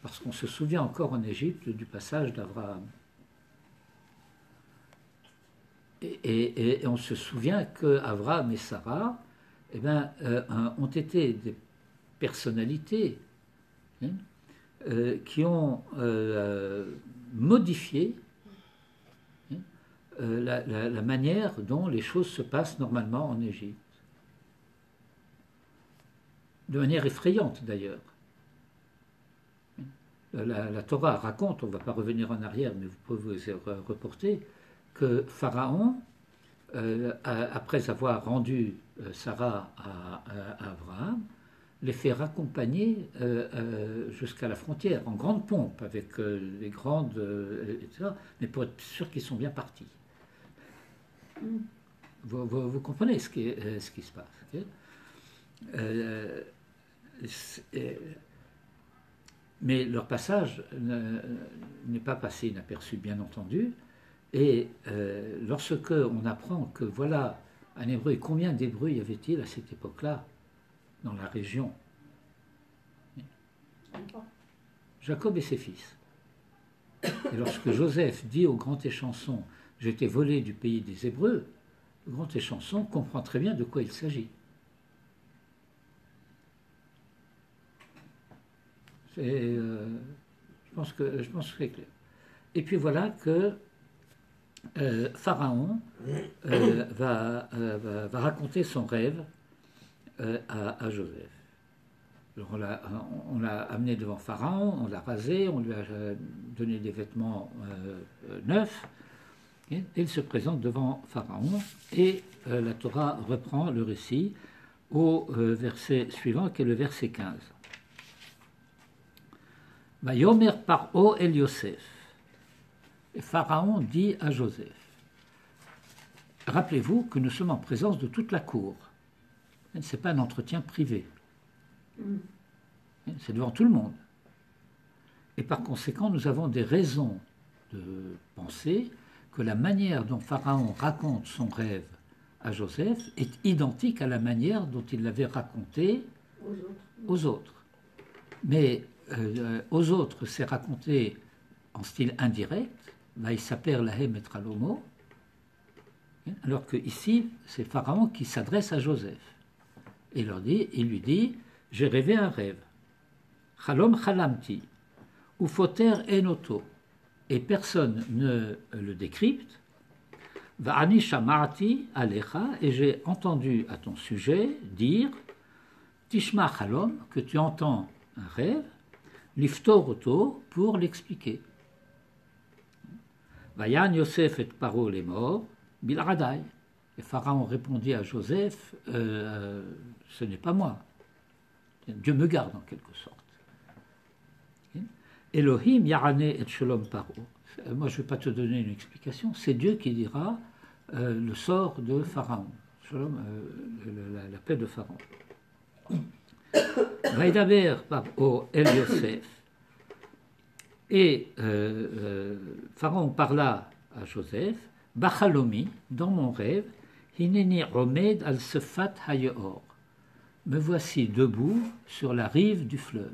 Parce qu'on se souvient encore en Égypte du passage d'Abraham. Et on se souvient qu'Abraham et Sarah ont été des personnalités qui ont modifié la manière dont les choses se passent normalement en Égypte. De manière effrayante d'ailleurs. La Torah raconte, on ne va pas revenir en arrière, mais vous pouvez vous reporter, que Pharaon, après avoir rendu Sarah à Abraham, les fait raccompagner jusqu'à la frontière, en grande pompe, avec les grandes... etc., mais pour être sûr qu'ils sont bien partis. Vous comprenez ce qui se passe. Okay? Mais leur passage n'est pas passé inaperçu, bien entendu. Et lorsque on apprend que voilà un Hébreu, et combien d'Hébreux y avait-il à cette époque-là dans la région? Jacob et ses fils. Et lorsque Joseph dit au grand échanson « J'ai été volé du pays des Hébreux », le grand échanson comprend très bien de quoi il s'agit. Je pense que c'est clair. Et puis voilà que Pharaon va raconter son rêve à Joseph. Alors on l'a amené devant Pharaon, on l'a rasé, on lui a donné des vêtements neufs, et il se présente devant Pharaon, et la Torah reprend le récit au verset suivant, qui est le verset 15. Vayomer Paro el Yosef. Et Pharaon dit à Joseph, rappelez-vous que nous sommes en présence de toute la cour. Ce n'est pas un entretien privé. C'est devant tout le monde. Et par conséquent, nous avons des raisons de penser que la manière dont Pharaon raconte son rêve à Joseph est identique à la manière dont il l'avait raconté aux autres. Mais aux autres, c'est raconté en style indirect, Vaïsaper lahem et tralomo, alors que ici, c'est Pharaon qui s'adresse à Joseph. Et il lui dit, j'ai rêvé un rêve. Chalom chalamti, ou foter enoto, et personne ne le décrypte. Va'ani shamarti alecha, et j'ai entendu à ton sujet dire, Tishma chalom, que tu entends un rêve, liftor oto, pour l'expliquer. Vayan Yosef et Paro les morts, bilradai. Et Pharaon répondit à Joseph, ce n'est pas moi, Dieu me garde en quelque sorte. Elohim yarane et shalom paro. Moi, je ne vais pas te donner une explication. C'est Dieu qui dira le sort de Pharaon. Shalom, la paix de Pharaon. Vaïdaber paro el Yosef. Et Pharaon parla à Joseph, Bachalomi, dans mon rêve, Hineni Omed al Sefat Hayeor. Me voici debout sur la rive du fleuve.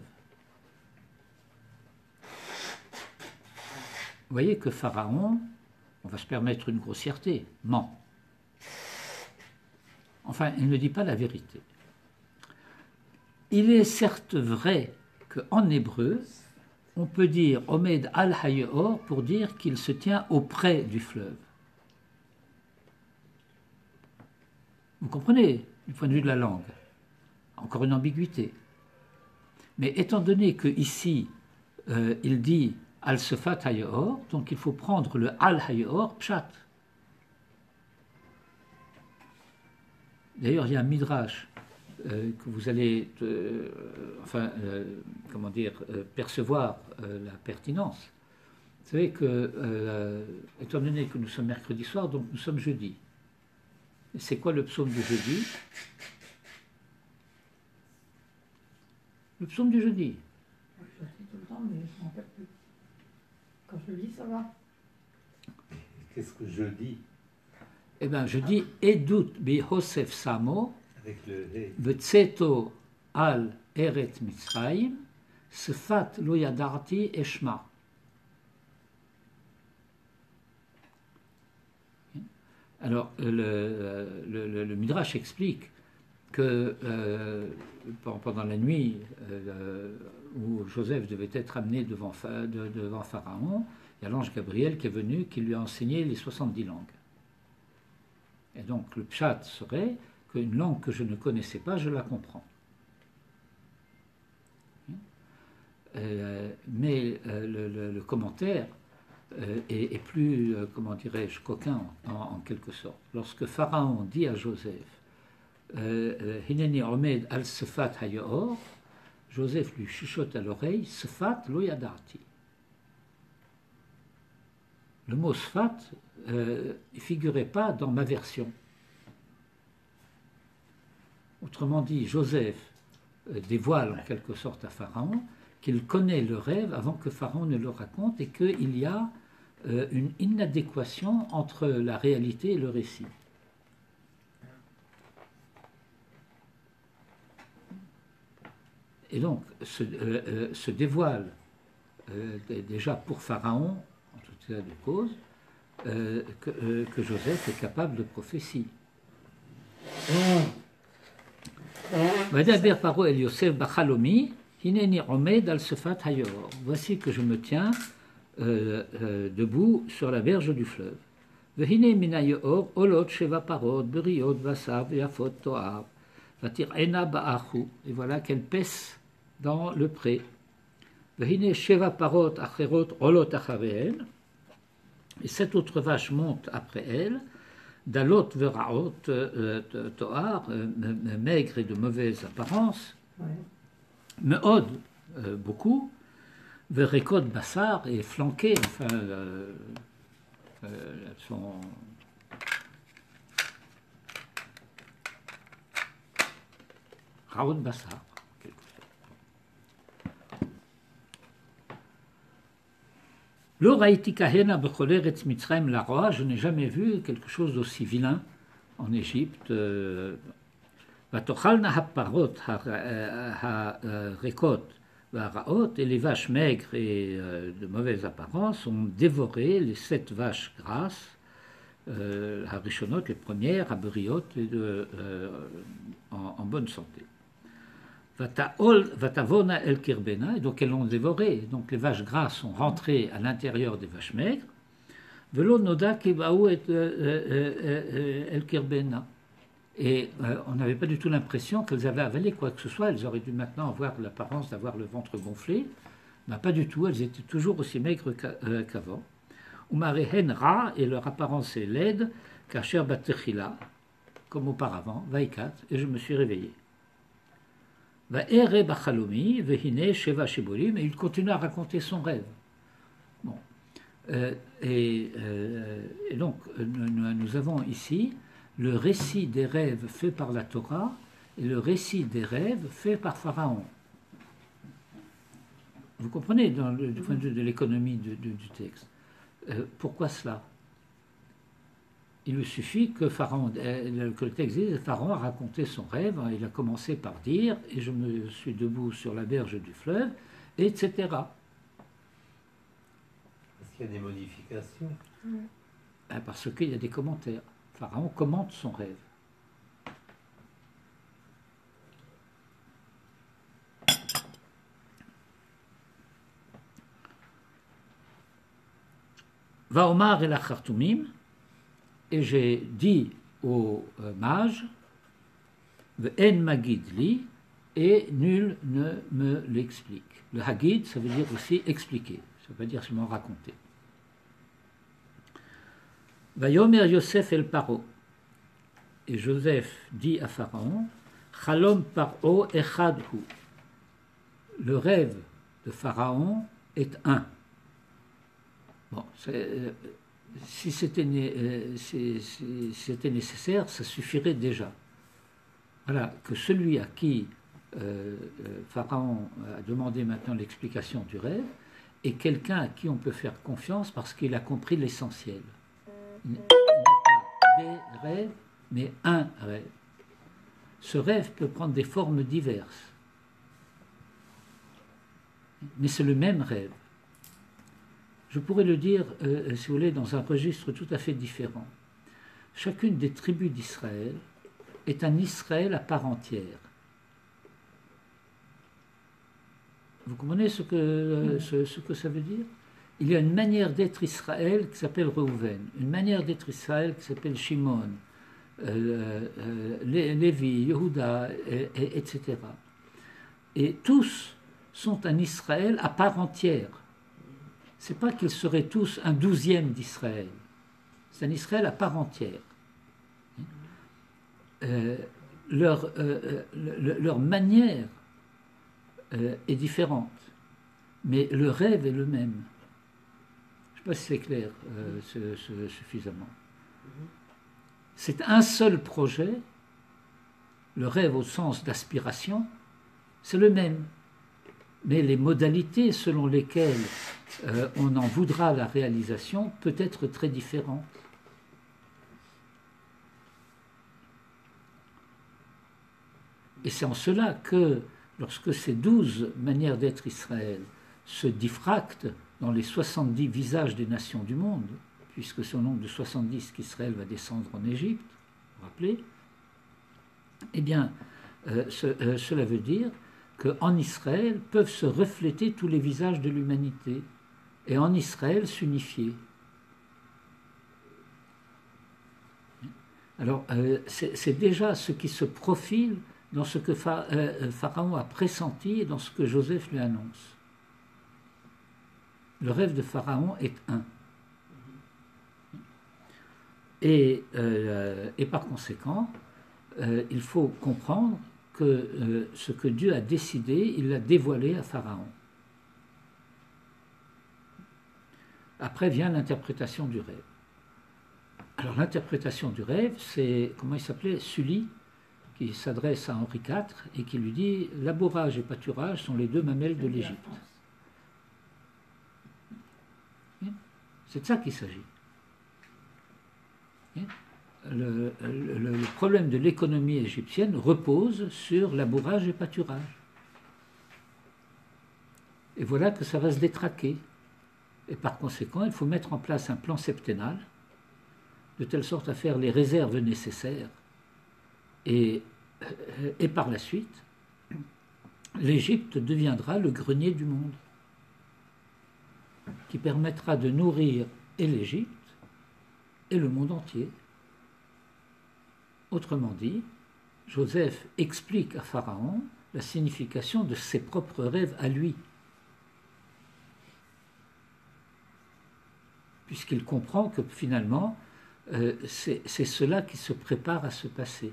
Vous voyez que Pharaon, on va se permettre une grossièreté, ment. Enfin, il ne dit pas la vérité. Il est certes vrai qu'en hébreu, on peut dire Omed al-Hayeor pour dire qu'il se tient auprès du fleuve. Vous comprenez, du point de vue de la langue. Encore une ambiguïté. Mais étant donné qu'ici, il dit Al-Sefat Hayeor, donc il faut prendre le Al-Hayeor, Pshat. D'ailleurs, il y a un midrash que vous allez percevoir la pertinence. Vous savez que, étant donné que nous sommes mercredi soir, donc nous sommes jeudi. Et c'est quoi le psaume du jeudi? Le psaume du jeudi. Je le dis tout le temps, mais je ne m'en rappelle plus. Quand je le lis, ça va. Qu'est-ce que je dis? Eh bien, je dis Edut bi Hosef Samo, avec le hé. Betseto al Eret Mitzrayim, Sefat lo yadarti eshma. Alors, le Midrash explique que pendant la nuit où Joseph devait être amené devant Pharaon, il y a l'ange Gabriel qui est venu, qui lui a enseigné les 70 langues. Et donc le pshat serait qu'une langue que je ne connaissais pas, je la comprends. Mais le commentaire est plus, comment dirais-je, coquin en quelque sorte. Lorsque Pharaon dit à Joseph Hineni Omed al Sefat Hayeor, Joseph lui chuchote à l'oreille Sefat lo yadarti. Le mot Sefat ne figurait pas dans ma version. Autrement dit, Joseph dévoile en quelque sorte à Pharaon qu'il connaît le rêve avant que Pharaon ne le raconte et qu'il y a une inadéquation entre la réalité et le récit. Et donc, se dévoile déjà pour Pharaon, en tout cas de cause, que Joseph est capable de prophétie. Vadaber paro el Yosef bachalomi, hineni omed al sefat hayor. Voici que je me tiens debout sur la berge du fleuve. Vehine mina yor olot sheva parot beriot vasav yafot toar. Vatir ena ba'achu. Et voilà qu'elle pèse dans le pré. Vehine sheva parot acherot olot achareen. Et cette autre vache monte après elle, dalot veraot toar, maigre et de mauvaise apparence, meod, beaucoup, verekot bassar, et flanquée, enfin, elles sont raot bassar. Je n'ai jamais vu quelque chose d'aussi vilain en Égypte. Et les vaches maigres et de mauvaise apparence ont dévoré les 7 vaches grasses, Harishonot, les premières, Aberiot, en bonne santé. Vatavona el kirbena, et donc elles l'ont dévoré. Donc les vaches grasses sont rentrées à l'intérieur des vaches maigres. Velo noda kibaou et el kirbena. Et on n'avait pas du tout l'impression qu'elles avaient avalé quoi que ce soit. Elles auraient dû maintenant avoir l'apparence d'avoir le ventre gonflé. Mais pas du tout, elles étaient toujours aussi maigres qu'avant. Umarehen ra, et leur apparence est laide, kacher batechila, comme auparavant, vaikat, et je me suis réveillé. Va ere bachalomi, vehine sheva shibolim, et il continue à raconter son rêve. Bon. Et donc, nous avons ici le récit des rêves fait par la Torah et le récit des rêves fait par Pharaon. Vous comprenez, du point de vue de l'économie du texte. Pourquoi cela? Il lui suffit que le texte dise, Pharaon a raconté son rêve, il a commencé par dire, et je me suis debout sur la berge du fleuve, etc. Est-ce qu'il y a des modifications? Parce qu'il y a des commentaires. Pharaon commente son rêve. Va Omar et la Khartoumim, et j'ai dit aux mages, En Magid li, et nul ne me l'explique. Le Hagid, ça veut dire aussi expliquer, ça veut dire seulement raconter. Va Yomer Yosef el Paro, et Joseph dit à Pharaon, Chalom Paro echad hu. Le rêve de Pharaon est un. Bon, si c'était nécessaire, ça suffirait déjà. Voilà, que celui à qui Pharaon a demandé maintenant l'explication du rêve est quelqu'un à qui on peut faire confiance parce qu'il a compris l'essentiel. Il n'y a pas des rêves, mais un rêve. Ce rêve peut prendre des formes diverses, mais c'est le même rêve. Je pourrais le dire, si vous voulez, dans un registre tout à fait différent. Chacune des tribus d'Israël est un Israël à part entière. Vous comprenez ce que ça veut dire? Il y a une manière d'être Israël qui s'appelle Reuven, une manière d'être Israël qui s'appelle Shimon, Lévi, Yehuda, etc. Et tous sont un Israël à part entière. Ce n'est pas qu'ils seraient tous un 12e d'Israël. C'est un Israël à part entière. Leur manière est différente, mais le rêve est le même. Je ne sais pas si c'est clair suffisamment. C'est un seul projet, le rêve au sens d'aspiration, c'est le même. Mais les modalités selon lesquelles on en voudra la réalisation peut être très différente. Et c'est en cela que, lorsque ces 12 manières d'être Israël se diffractent dans les 70 visages des nations du monde, puisque c'est au nombre de 70 qu'Israël va descendre en Égypte, vous vous rappelez, eh bien, cela veut dire qu'en Israël peuvent se refléter tous les visages de l'humanité et en Israël s'unifier. Alors, c'est déjà ce qui se profile dans ce que Pharaon a pressenti et dans ce que Joseph lui annonce. Le rêve de Pharaon est un. Et par conséquent, il faut comprendre que ce que Dieu a décidé, il l'a dévoilé à Pharaon. Après vient l'interprétation du rêve. Alors l'interprétation du rêve, c'est, comment il s'appelait, Sully, qui s'adresse à Henri IV et qui lui dit « Labourage et pâturage sont les deux mamelles de l'Égypte ». C'est de ça qu'il s'agit. Le problème de l'économie égyptienne repose sur labourage et pâturage. Et voilà que ça va se détraquer. Et par conséquent, il faut mettre en place un plan septennal, de telle sorte à faire les réserves nécessaires. Et par la suite, l'Égypte deviendra le grenier du monde, qui permettra de nourrir et l'Égypte et le monde entier. Autrement dit, Joseph explique à Pharaon la signification de ses propres rêves à lui, puisqu'il comprend que finalement, c'est cela qui se prépare à se passer.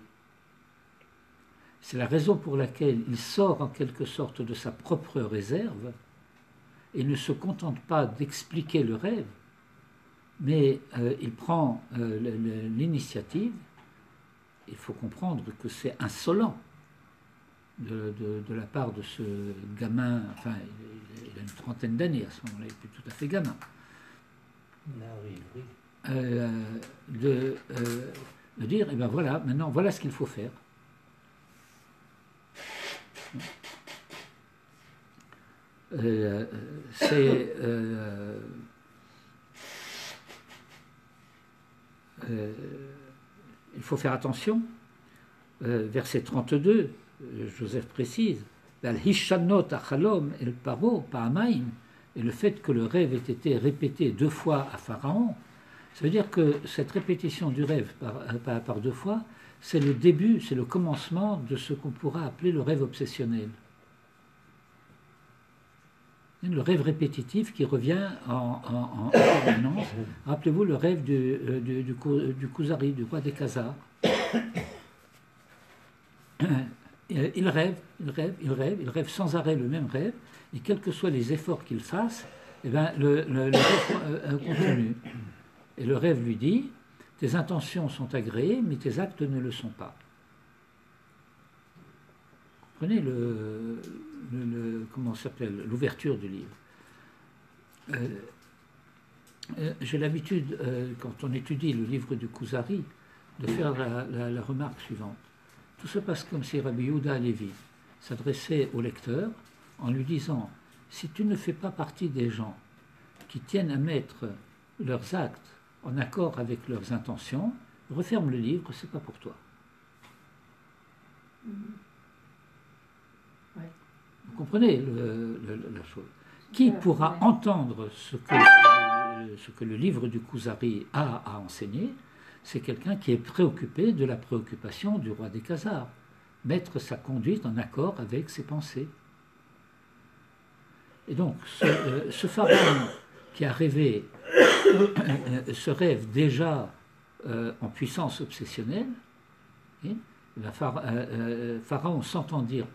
C'est la raison pour laquelle il sort en quelque sorte de sa propre réserve et ne se contente pas d'expliquer le rêve, mais il prend l'initiative. Il faut comprendre que c'est insolent de la part de ce gamin, enfin il a une trentaine d'années à ce moment-là, il n'est plus tout à fait gamin, de dire, eh ben voilà, maintenant voilà ce qu'il faut faire. Il faut faire attention. Verset 32, Joseph précise, Al-Hishanot achalom el paro pa'amaim, et le fait que le rêve ait été répété 2 fois à Pharaon, ça veut dire que cette répétition du rêve par 2 fois, c'est le début, c'est le commencement de ce qu'on pourra appeler le rêve obsessionnel. Le rêve répétitif qui revient en permanence. Rappelez-vous le rêve du Kuzari, du roi des Khazars. Il rêve sans arrêt le même rêve, et quels que soient les efforts qu'il fasse, eh ben, le rêve continue. Et le rêve lui dit, tes intentions sont agréées, mais tes actes ne le sont pas. Prenez comment s'appelle, l'ouverture du livre. J'ai l'habitude, quand on étudie le livre du Kuzari, de faire la remarque suivante. Tout se passe comme si Rabbi Yehuda Halevi s'adressait au lecteur en lui disant, si tu ne fais pas partie des gens qui tiennent à mettre leurs actes en accord avec leurs intentions, referme le livre, c'est pas pour toi. Vous comprenez la chose. Qui pourra entendre ce que le livre du Kuzari a à enseigner? C'est quelqu'un qui est préoccupé de la préoccupation du roi des Khazars, mettre sa conduite en accord avec ses pensées. Et donc, ce pharaon qui a rêvé ce rêve déjà en puissance obsessionnelle, Pharaon s'entend dire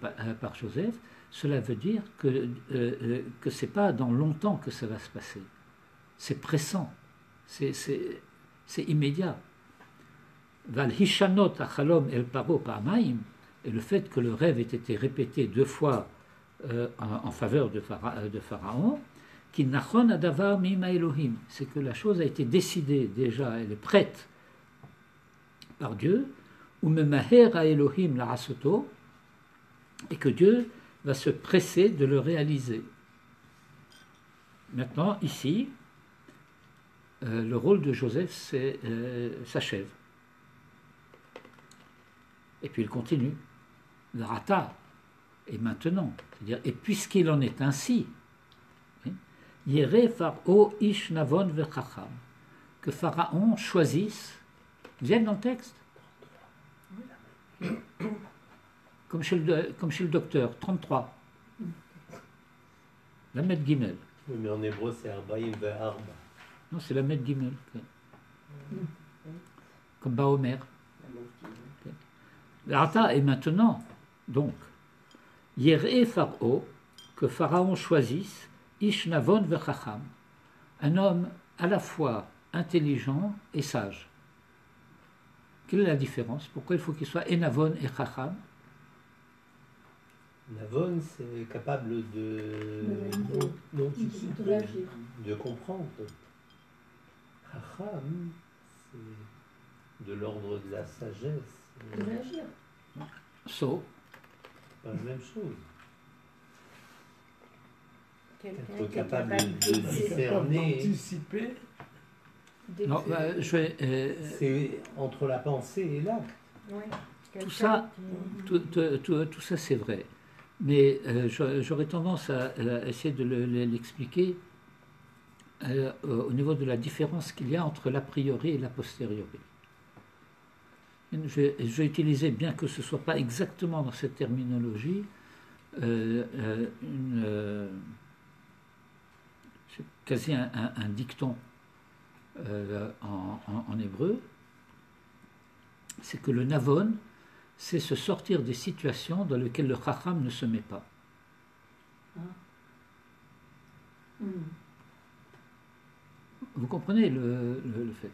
par Joseph, cela veut dire que ce n'est pas dans longtemps que ça va se passer. C'est pressant, c'est immédiat. Val-Hishanot achalom el paro pa'amaim, et le fait que le rêve ait été répété 2 fois en faveur de Pharaon, qui nachon adavar mima Elohim, c'est que la chose a été décidée déjà, elle est prête par Dieu, ou memaher a Elohim la rasoto, et que Dieu va se presser de le réaliser. Maintenant, ici, le rôle de Joseph s'achève. Et puis il continue. Le rata est maintenant. C'est-à-dire, et puisqu'il en est ainsi, Yere Pharaon ish navon vechacham, que Pharaon choisisse, vienne dans le texte, comme chez le docteur, 33. La Med Gimel. Oui, mais en hébreu, c'est Arbaïm ve'arba. Non, c'est la Med Gimel. Comme Baomer. L'arata est maintenant, donc, Yere Pharaon, que Pharaon choisisse, Ish navon vechacham, un homme à la fois intelligent et sage. Quelle est la différence? Pourquoi il faut qu'il soit enavon et chacham? Navon, c'est capable de comprendre. Chacham, c'est de l'ordre de la sagesse. De réagir. So, Pas la même chose. Quelqu'un Être qui est capable de de- discerner, Anticiper. non, je vais, c'est entre la pensée et l'acte. Ouais, quelqu'un ça, tout ça c'est vrai. Mais j'aurais tendance à essayer de l'expliquer au niveau de la différence qu'il y a entre l'a priori et l'a posteriori. Je vais utiliser, bien que ce ne soit pas exactement dans cette terminologie, c'est quasi un dicton en hébreu. C'est que le navon, c'est se sortir des situations dans lesquelles le Chacham ne se met pas. Vous comprenez le fait.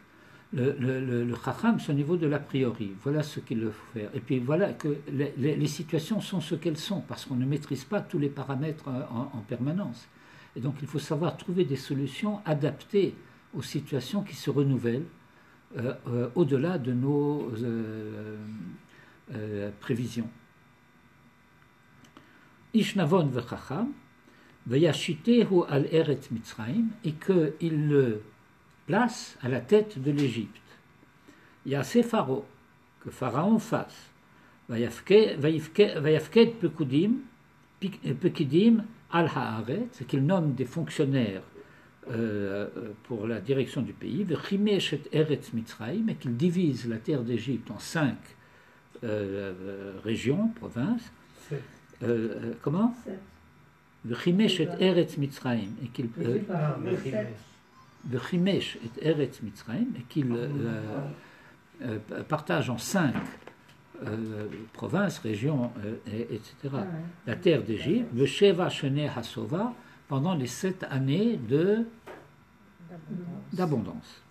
Le Chacham, c'est au niveau de l'a priori. Voilà ce qu'il faut faire. Et puis voilà que les situations sont ce qu'elles sont, parce qu'on ne maîtrise pas tous les paramètres en permanence. Et donc il faut savoir trouver des solutions adaptées aux situations qui se renouvellent au-delà de nos prévisions. Ishnavon v'chacham v'yashitehu al eretz Mitzrayim, et qu'il le place à la tête de l'Égypte. Yaseh Pharaon, que Pharaon fasse. Vayafked pekidim al haaret, c'est qu'il nomme des fonctionnaires pour la direction du pays. V'chimesh et eretz Mitzrayim, et qu'il divise la terre d'Égypte en 5 régions, provinces. Comment? V'chimesh et eretz Mitzrayim, et qu'il V'chimesh et eretz Mitzrayim, et qu'il partage en 5 provinces, régions, etc. La terre d'Égypte, V'sheva shenei hasova, pendant les 7 années d'abondance.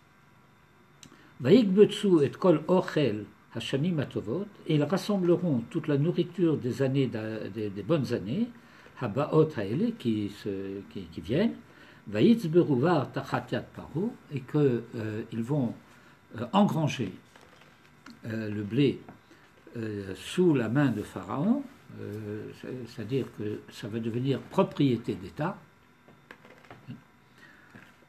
Vayikbetsu et kol ochel hashanim atovot, et ils rassembleront toute la nourriture des années des bonnes années, habaot haele, qui viennent, vayitzberuvar tachatiat paro, et qu'ils vont engranger le blé sous la main de Pharaon, c'est-à-dire que ça va devenir propriété d'État.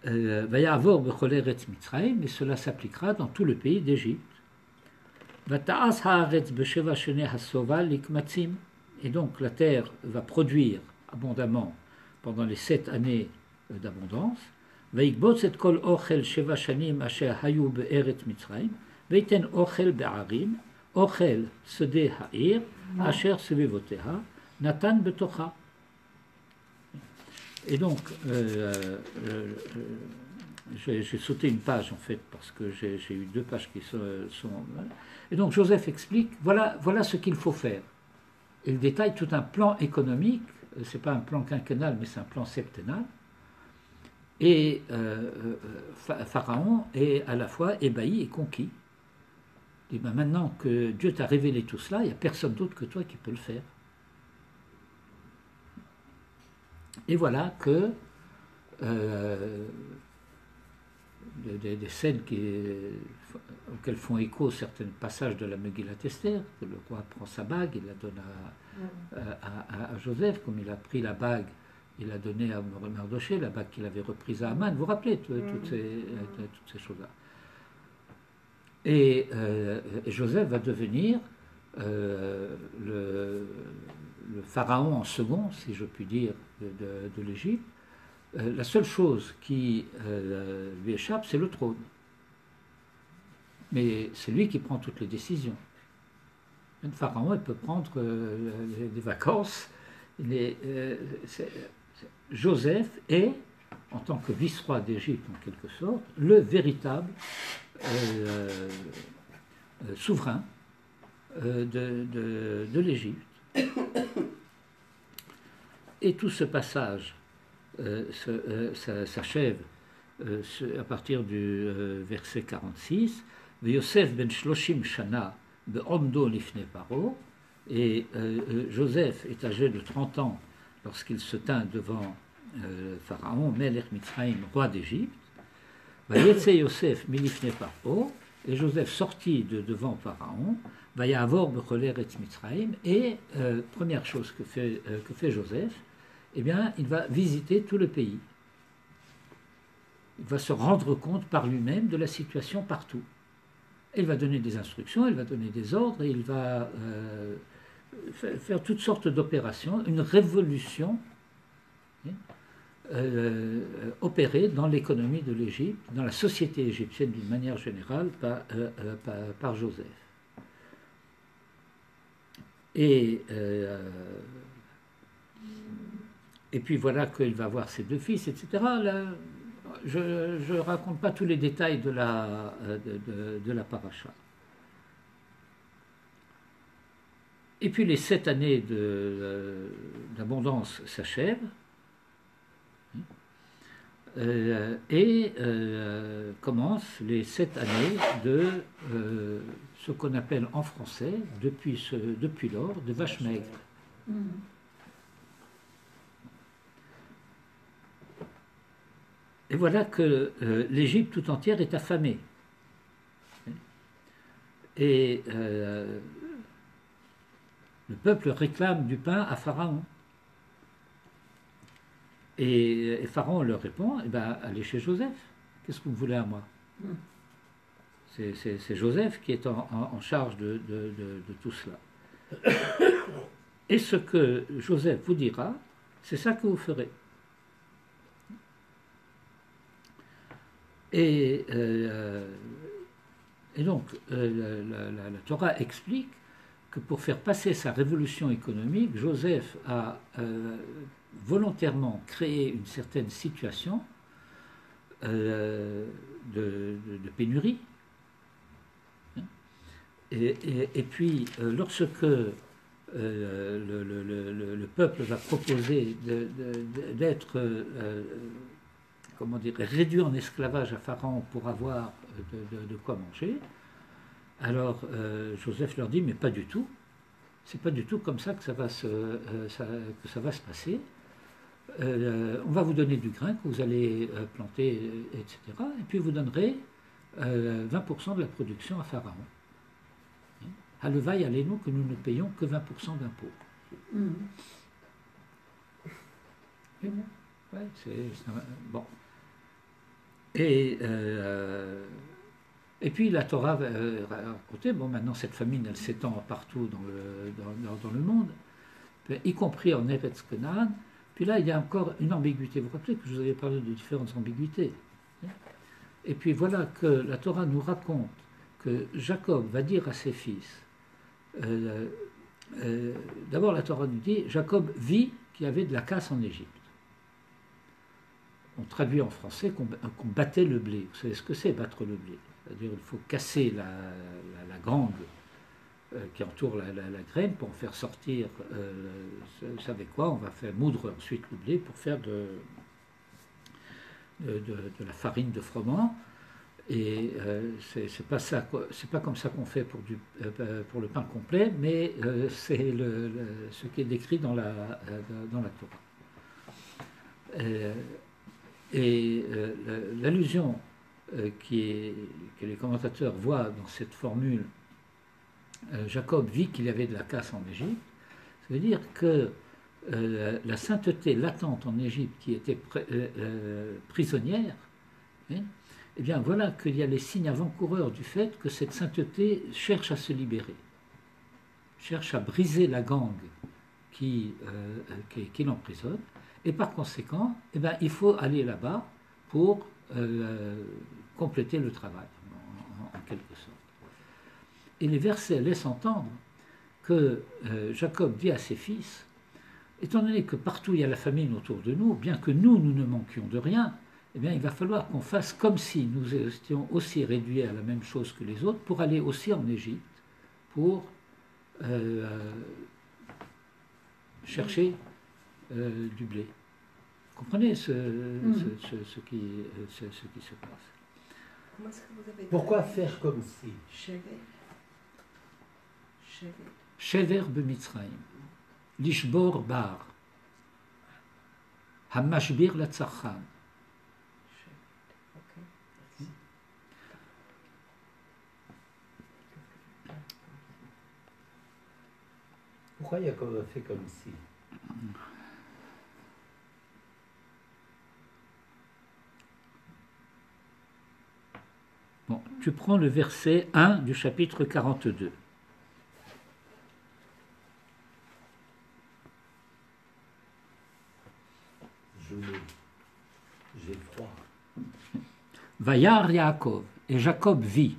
Vayavor bechol eretz Mitzrayim, et cela s'appliquera dans tout le pays d'Égypte. Vata'as haaretz b'sheva shenei hasova likmatzim, et donc la terre va produire abondamment pendant les 7 années d'abondance. Vayikbotz et kol ochel sheva shanim asher hayu be'eretz Mitzrayim, veiten ochel be'arim, ochel sede ha'ir, asher sevevoteha, natan betocha. Et donc, j'ai sauté une page en fait, parce que j'ai eu 2 pages qui sont. Et donc Joseph explique, voilà ce qu'il faut faire. Il détaille tout un plan économique, ce n'est pas un plan quinquennal, mais c'est un plan septennal. Et Pharaon est à la fois ébahi et conquis. Il dit, ben maintenant que Dieu t'a révélé tout cela, il n'y a personne d'autre que toi qui peut le faire. Et voilà que des scènes auxquelles font écho certains passages de la Megillat Esther, que le roi prend sa bague, il la donne à Joseph, comme il a pris la bague, il l'a donnée à Mardoché, la bague qu'il avait reprise à Aman. Vous vous rappelez toutes ces choses-là. Et Joseph va devenir le pharaon en second, si je puis dire, de l'Égypte. La seule chose qui lui échappe, c'est le trône. Mais c'est lui qui prend toutes les décisions. Un pharaon, il peut prendre des vacances. Joseph est, en tant que vice-roi d'Égypte en quelque sorte, le véritable souverain de l'Égypte. Et tout ce passage s'achève à partir du verset 46. Yosef ben Shloshim Shana be'omdo lifnei Paro, et Joseph est âgé de 30 ans lorsqu'il se tint devant Pharaon, Melech Mitzrayim, roi d'Égypte. Vayetze Yosef milifnei Paro, et Joseph sortit de devant Pharaon. Vayavor bechol eretz Mitzrayim, et première chose que fait Joseph, eh bien, il va visiter tout le pays. Il va se rendre compte par lui-même de la situation partout. Il va donner des instructions, il va donner des ordres, et il va faire toutes sortes d'opérations, une révolution opérée dans l'économie de l'Égypte, dans la société égyptienne d'une manière générale, par Joseph. Et puis voilà qu'il va voir ses 2 fils, etc. Là, je ne raconte pas tous les détails de la paracha. Et puis les 7 années d'abondance s'achèvent. Et commencent les 7 années de ce qu'on appelle en français, depuis lors, de vaches maigres. Et voilà que l'Égypte tout entière est affamée. Et le peuple réclame du pain à Pharaon. Et Pharaon leur répond, eh ben, allez chez Joseph. Qu'est-ce que vous voulez à moi? C'est Joseph qui est en charge de tout cela. Et ce que Joseph vous dira, c'est ça que vous ferez. Et donc, la Torah explique que pour faire passer sa révolution économique, Joseph a volontairement créé une certaine situation de pénurie. Et puis, lorsque le peuple va proposer d'être comment dire, réduit en esclavage à Pharaon pour avoir de quoi manger, alors Joseph leur dit, mais pas du tout. C'est pas du tout comme ça que ça va se passer. On va vous donner du grain que vous allez planter, etc. Et puis vous donnerez 20% de la production à Pharaon. Halevaï, allez-nous que nous ne payons que 20% d'impôts. Ouais, bon. Et puis la Torah va raconter, bon, maintenant cette famine, elle s'étend partout dans le monde, y compris en Eretz Canaan. Puis là, il y a encore une ambiguïté. Vous vous rappelez que je vous avais parlé de différentes ambiguïtés. Et puis voilà que la Torah nous raconte que Jacob va dire à ses fils, d'abord la Torah nous dit, Jacob vit qu'il y avait de la casse en Égypte. On traduit en français qu'on battait le blé. Vous savez ce que c'est, battre le blé? C'est-à-dire qu'il faut casser la gangue qui entoure la graine pour en faire sortir, vous savez quoi, on va faire moudre ensuite le blé pour faire de la farine de froment. Et c'est pas comme ça qu'on fait pour le pain complet, mais c'est ce qui est décrit dans la Torah. L'allusion que les commentateurs voient dans cette formule, Jacob vit qu'il y avait de la casse en Égypte, ça veut dire que la sainteté latente en Égypte qui était prisonnière, hein, eh bien voilà qu'il y a les signes avant-coureurs du fait que cette sainteté cherche à se libérer, cherche à briser la gangue qui l'emprisonne. Et par conséquent, eh bien, il faut aller là-bas pour compléter le travail, en quelque sorte. Et les versets laissent entendre que Jacob dit à ses fils, étant donné que partout il y a la famine autour de nous, bien que nous ne manquions de rien, eh bien, il va falloir qu'on fasse comme si nous étions aussi réduits à la même chose que les autres pour aller aussi en Égypte, pour chercher du blé. Vous comprenez ce qui se passe. Comment est-ce que vous avez Pourquoi faire comme si? Shever b'Mitzrayim, Lishbor bar, Hamashbir latzarchan. Pourquoi il y a fait comme si? Bon, tu prends le verset 1 du chapitre 42. J'ai froid. Vayar Yaakov, et Jacob vit,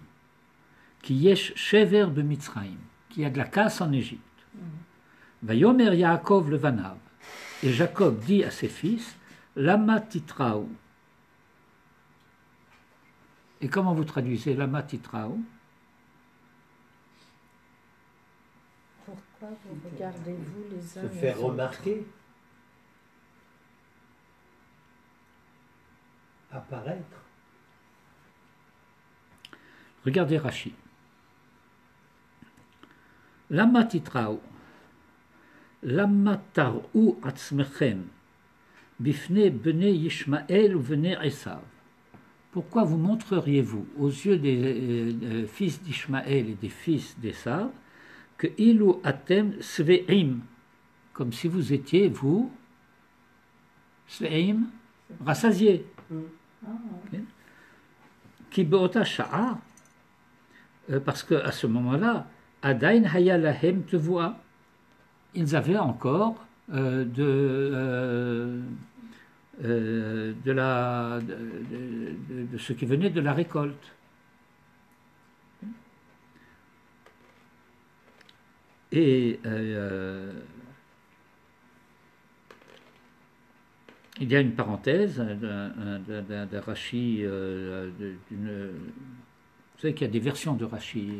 qui yesh shever b'Mitzrayim, qui a de la casse en Égypte. Vayomer Yaakov le Vanav, et Jacob dit à ses fils, Lama titraou. Et comment vous traduisez Lama titraou? Pourquoi pourquoi vous regardez-vous les uns Se les faire autres? remarquer. Apparaître. Regardez Rashi. Lama titrao, lama tar'u atzmechem, bifne bene Yishmael ou bene Esav. Pourquoi vous montreriez-vous aux yeux des fils d'Ishmaël et des fils d'Esav que ilu atem sve'im, comme si vous étiez, vous, sve'im, rassasiés. Ah, Ki be'ota sha'a, parce qu'à ce moment-là, Adain haya lahem tevoa, ils avaient encore de ce qui venait de la récolte. Et il y a une parenthèse d'un Rashi, vous savez qu'il y a des versions de Rashi,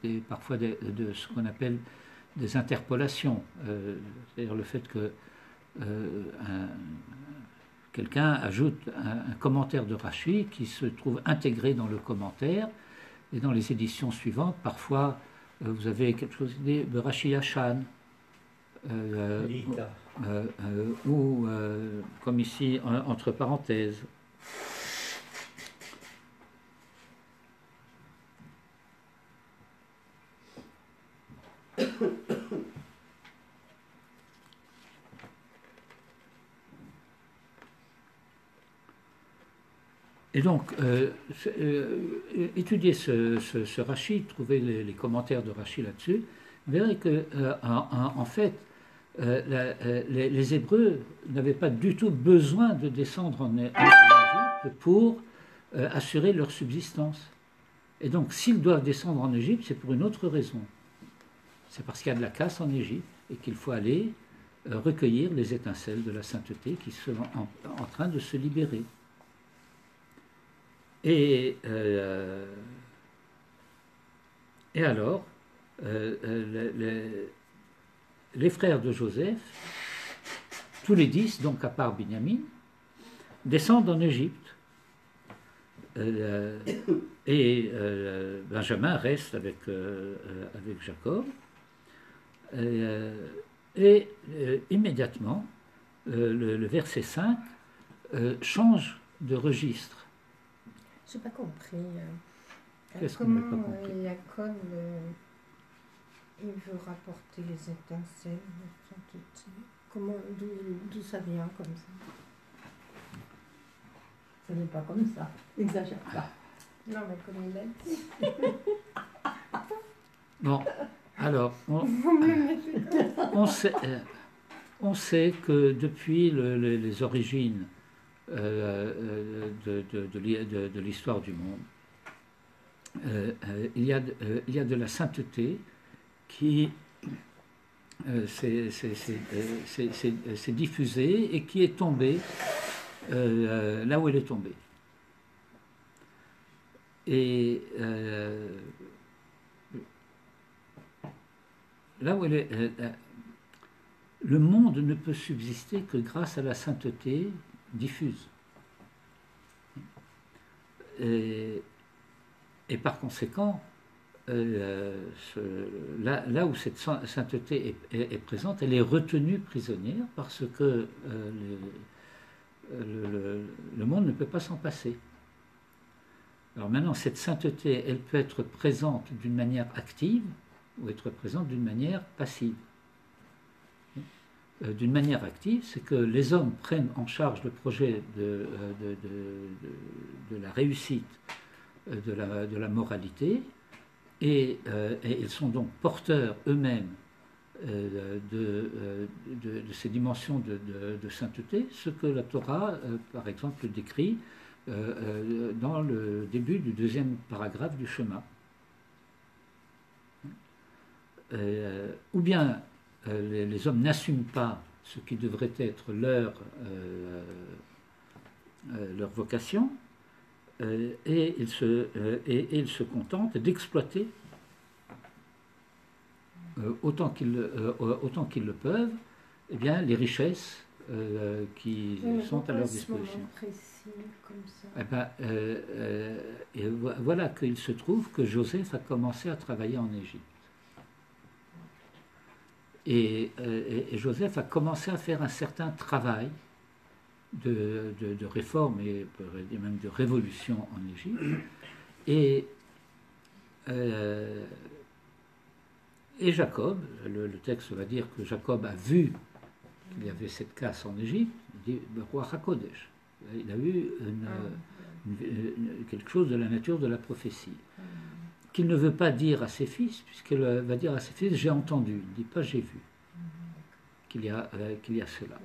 avec parfois de ce qu'on appelle des interpolations, c'est-à-dire le fait que quelqu'un ajoute un commentaire de Rashi qui se trouve intégré dans le commentaire, et dans les éditions suivantes, parfois vous avez quelque chose de Rashi Yashan, ou comme ici entre parenthèses. Et donc, étudiez ce Rashi, trouvez les commentaires de Rashi là-dessus, vous verrez que, en fait, les Hébreux n'avaient pas du tout besoin de descendre en Égypte pour assurer leur subsistance. Et donc, s'ils doivent descendre en Égypte, c'est pour une autre raison. C'est parce qu'il y a de la casse en Égypte et qu'il faut aller recueillir les étincelles de la sainteté qui sont en train de se libérer. Et alors, les frères de Joseph, tous les 10, donc à part Binyamin, descendent en Égypte. Et Benjamin reste avec Jacob. Et immédiatement, le verset 5 change de registre. Je n'ai pas compris. Qu'est-ce que vous n'avez Comment pas compris Jacob il veut rapporter les étincelles, comment, d'où ça vient comme ça? ça n'est pas comme ça. N'exagère pas. Non, mais comme il a dit. Bon, alors, on sait que depuis les origines de l'histoire du monde, il y a de la sainteté qui s'est diffusée et qui est tombée là où elle est tombée. Et là où elle est, le monde ne peut subsister que grâce à la sainteté diffuse. Et par conséquent, là où cette sainteté est présente, elle est retenue prisonnière parce que le monde ne peut pas s'en passer. Alors maintenant, cette sainteté, elle peut être présente d'une manière active ou être présente d'une manière passive. D'une manière active, c'est que les hommes prennent en charge le projet de la réussite de la moralité, et ils sont donc porteurs eux-mêmes de ces dimensions de sainteté, ce que la Torah, par exemple, décrit dans le début du 2e paragraphe du Shema. Ou bien les hommes n'assument pas ce qui devrait être leur vocation, et ils se contentent d'exploiter autant qu'ils le peuvent, eh bien, les richesses qui sont à leur disposition. Précis, comme ça. Eh ben, et voilà qu'il se trouve que Joseph a commencé à travailler en Égypte. Et Joseph a commencé à faire un certain travail de réforme et même de révolution en Égypte. Et Jacob, le texte va dire que Jacob a vu qu'il y avait cette casse en Égypte, il dit le roi Hakodesh. Il a eu quelque chose de la nature de la prophétie. Qu'il ne veut pas dire à ses fils, puisqu'il va dire à ses fils j'ai entendu, il ne dit pas j'ai vu. Qu'il y a cela.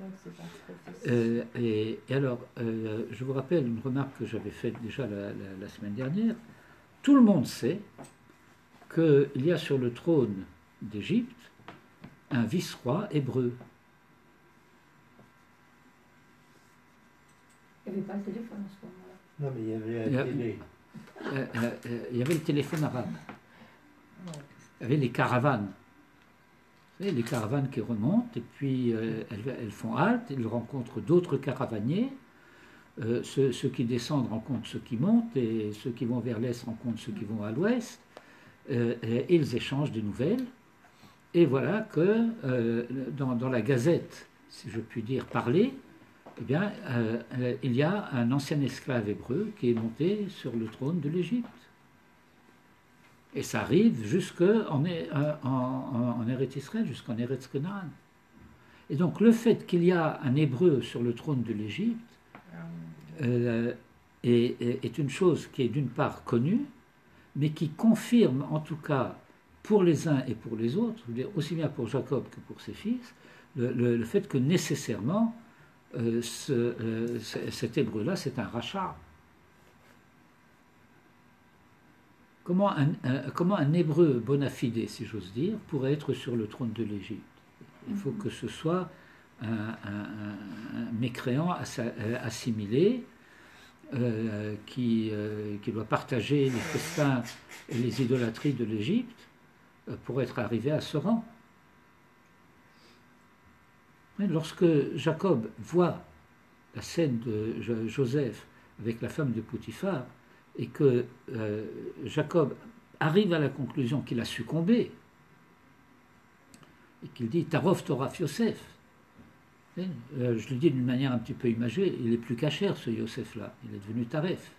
Et alors, je vous rappelle une remarque que j'avais faite déjà la semaine dernière. Tout le monde sait qu'il y a sur le trône d'Égypte un vice-roi hébreu. Il n'y avait pas le téléphone à ce moment-là. Non, mais il y avait la télé. Il y avait le téléphone arabe. Il y avait les caravanes. Vous savez, les caravanes qui remontent, et puis elles font halte, ils rencontrent d'autres caravaniers. Ceux qui descendent rencontrent ceux qui montent, et ceux qui vont vers l'est rencontrent ceux qui vont à l'ouest. Et ils échangent des nouvelles. Et voilà que dans la gazette, si je puis dire, parlée, eh bien, il y a un ancien esclave hébreu qui est monté sur le trône de l'Égypte. Et ça arrive jusqu'en Eretz Israël, jusqu'en Eretz Canaan. Et donc le fait qu'il y a un hébreu sur le trône de l'Égypte est une chose qui est d'une part connue, mais qui confirme en tout cas pour les uns et pour les autres, je veux dire, aussi bien pour Jacob que pour ses fils, le fait que nécessairement cet hébreu-là, c'est un rachat. Comment un hébreu bona fide, si j'ose dire, pourrait être sur le trône de l'Égypte? Il faut que ce soit un mécréant assimilé qui doit partager les festins et les idolâtries de l'Égypte pour être arrivé à ce rang. Lorsque Jacob voit la scène de Joseph avec la femme de Potiphar, et que Jacob arrive à la conclusion qu'il a succombé, et qu'il dit Tarov Toraf Yosef. Je le dis d'une manière un petit peu imagée, il est plus cachère ce Yosef-là, il est devenu Taref.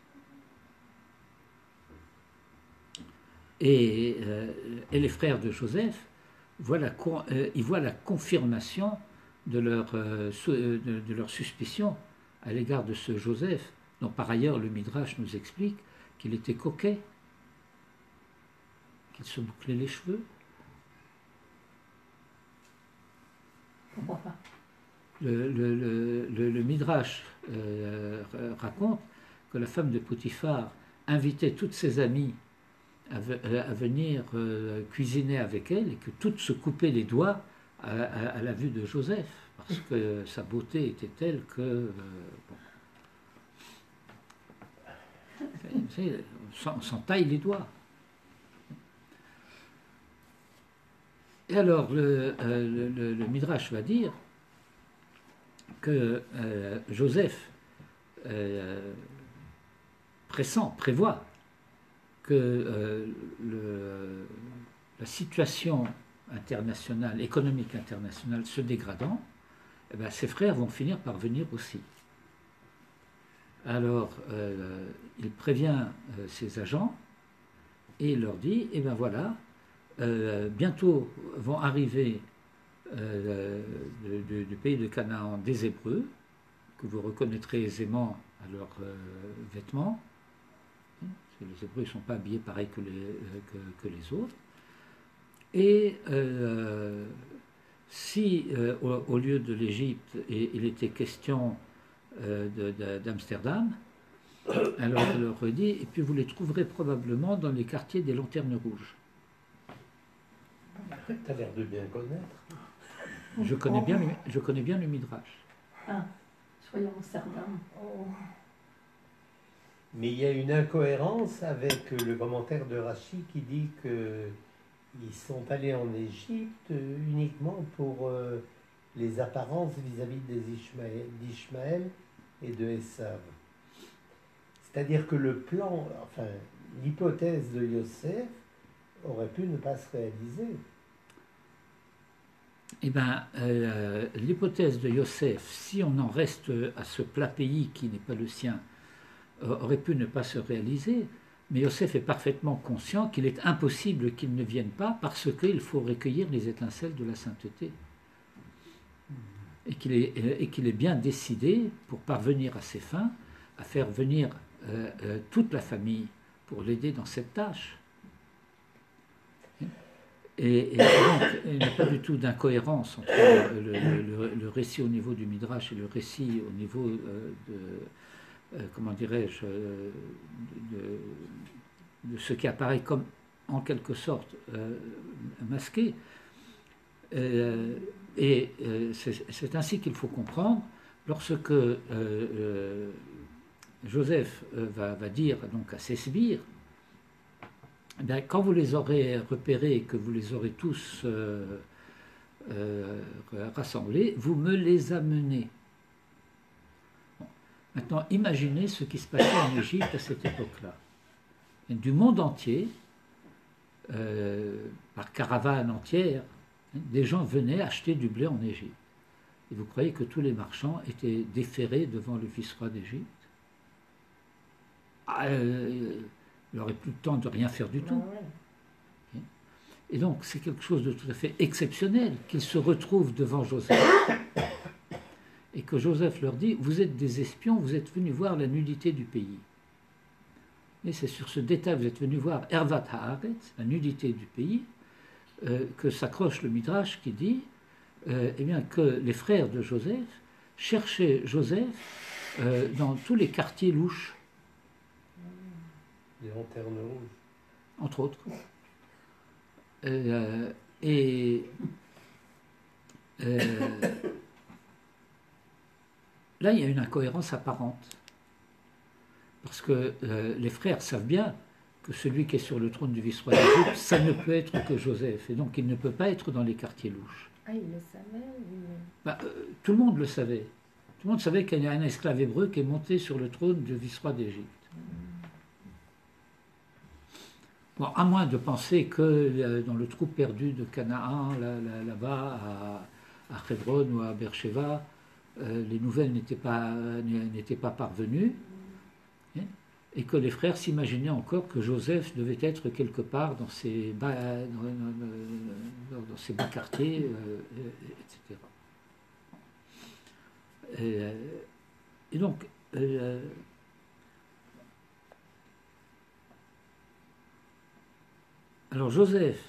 Et les frères de Joseph ils voient la confirmation de leur suspicion à l'égard de ce Joseph, dont par ailleurs le Midrash nous explique qu'il était coquet, qu'il se bouclait les cheveux. Pourquoi pas? Le Midrash raconte que la femme de Potiphar invitait toutes ses amies à venir cuisiner avec elle, et que toutes se coupaient les doigts à la vue de Joseph, parce que sa beauté était telle que on s'en taille les doigts. Et alors le Midrash va dire que Joseph prévoit que la situation internationale, économique internationale se dégradant, eh bien, ses frères vont finir par venir aussi. Alors, il prévient ses agents et il leur dit, eh bien voilà, bientôt vont arriver du pays de Canaan des Hébreux, que vous reconnaîtrez aisément à leurs vêtements. Les Hébreux ne sont pas habillés pareil que les autres. Et si au lieu de l'Égypte, il était question d'Amsterdam, alors il leur dit, et puis vous les trouverez probablement dans les quartiers des Lanternes Rouges. Tu as l'air de bien connaître. Je connais bien le Midrash. Ah, soyons Amsterdam. Mais il y a une incohérence avec le commentaire de Rachi qui dit que ils sont allés en Égypte uniquement pour les apparences vis-à-vis d'Ishmaël et de Esav. C'est-à-dire que le plan, enfin, l'hypothèse de Yosef aurait pu ne pas se réaliser. Eh bien, l'hypothèse de Yosef, si on en reste à ce plat pays qui n'est pas le sien, aurait pu ne pas se réaliser, mais Yosef est parfaitement conscient qu'il est impossible qu'il ne vienne pas parce qu'il faut recueillir les étincelles de la sainteté. Et qu'il est bien décidé, pour parvenir à ses fins, à faire venir toute la famille pour l'aider dans cette tâche. Et donc, il n'y a pas du tout d'incohérence entre le récit au niveau du Midrash et le récit au niveau comment dirais-je, de ce qui apparaît comme, en quelque sorte, masqué. C'est ainsi qu'il faut comprendre lorsque Joseph va dire donc à ses sbires, eh quand vous les aurez repérés et que vous les aurez tous rassemblés, vous me les amenez. Bon. Maintenant, imaginez ce qui se passait en Égypte à cette époque-là. Du monde entier, par caravane entière, des gens venaient acheter du blé en Égypte. Et vous croyez que tous les marchands étaient déférés devant le vice-roi d'Égypte? Il n'aurait plus le temps de rien faire du tout. Et donc, c'est quelque chose de tout à fait exceptionnel qu'ils se retrouvent devant Joseph. Et que Joseph leur dit, vous êtes des espions, vous êtes venus voir la nudité du pays. Et c'est sur ce détail, vous êtes venus voir Ervat Haaretz, la nudité du pays, que s'accroche le Midrash qui dit eh bien, que les frères de Joseph cherchaient Joseph dans tous les quartiers louches. Les lanternes rouges. Entre autres. Là, il y a une incohérence apparente. Parce que les frères savent bien que celui qui est sur le trône du vice-roi d'Égypte, ça ne peut être que Joseph. Et donc, il ne peut pas être dans les quartiers louches. Ah, il le savait tout le monde le savait. Tout le monde savait qu'il y a un esclave hébreu qui est monté sur le trône du vice-roi d'Égypte. Bon, à moins de penser que dans le trou perdu de Canaan, là-bas, à Hebron ou à Beersheba, les nouvelles n'étaient pas parvenues, hein, et que les frères s'imaginaient encore que Joseph devait être quelque part dans ces bas quartiers, etc. Et donc, alors Joseph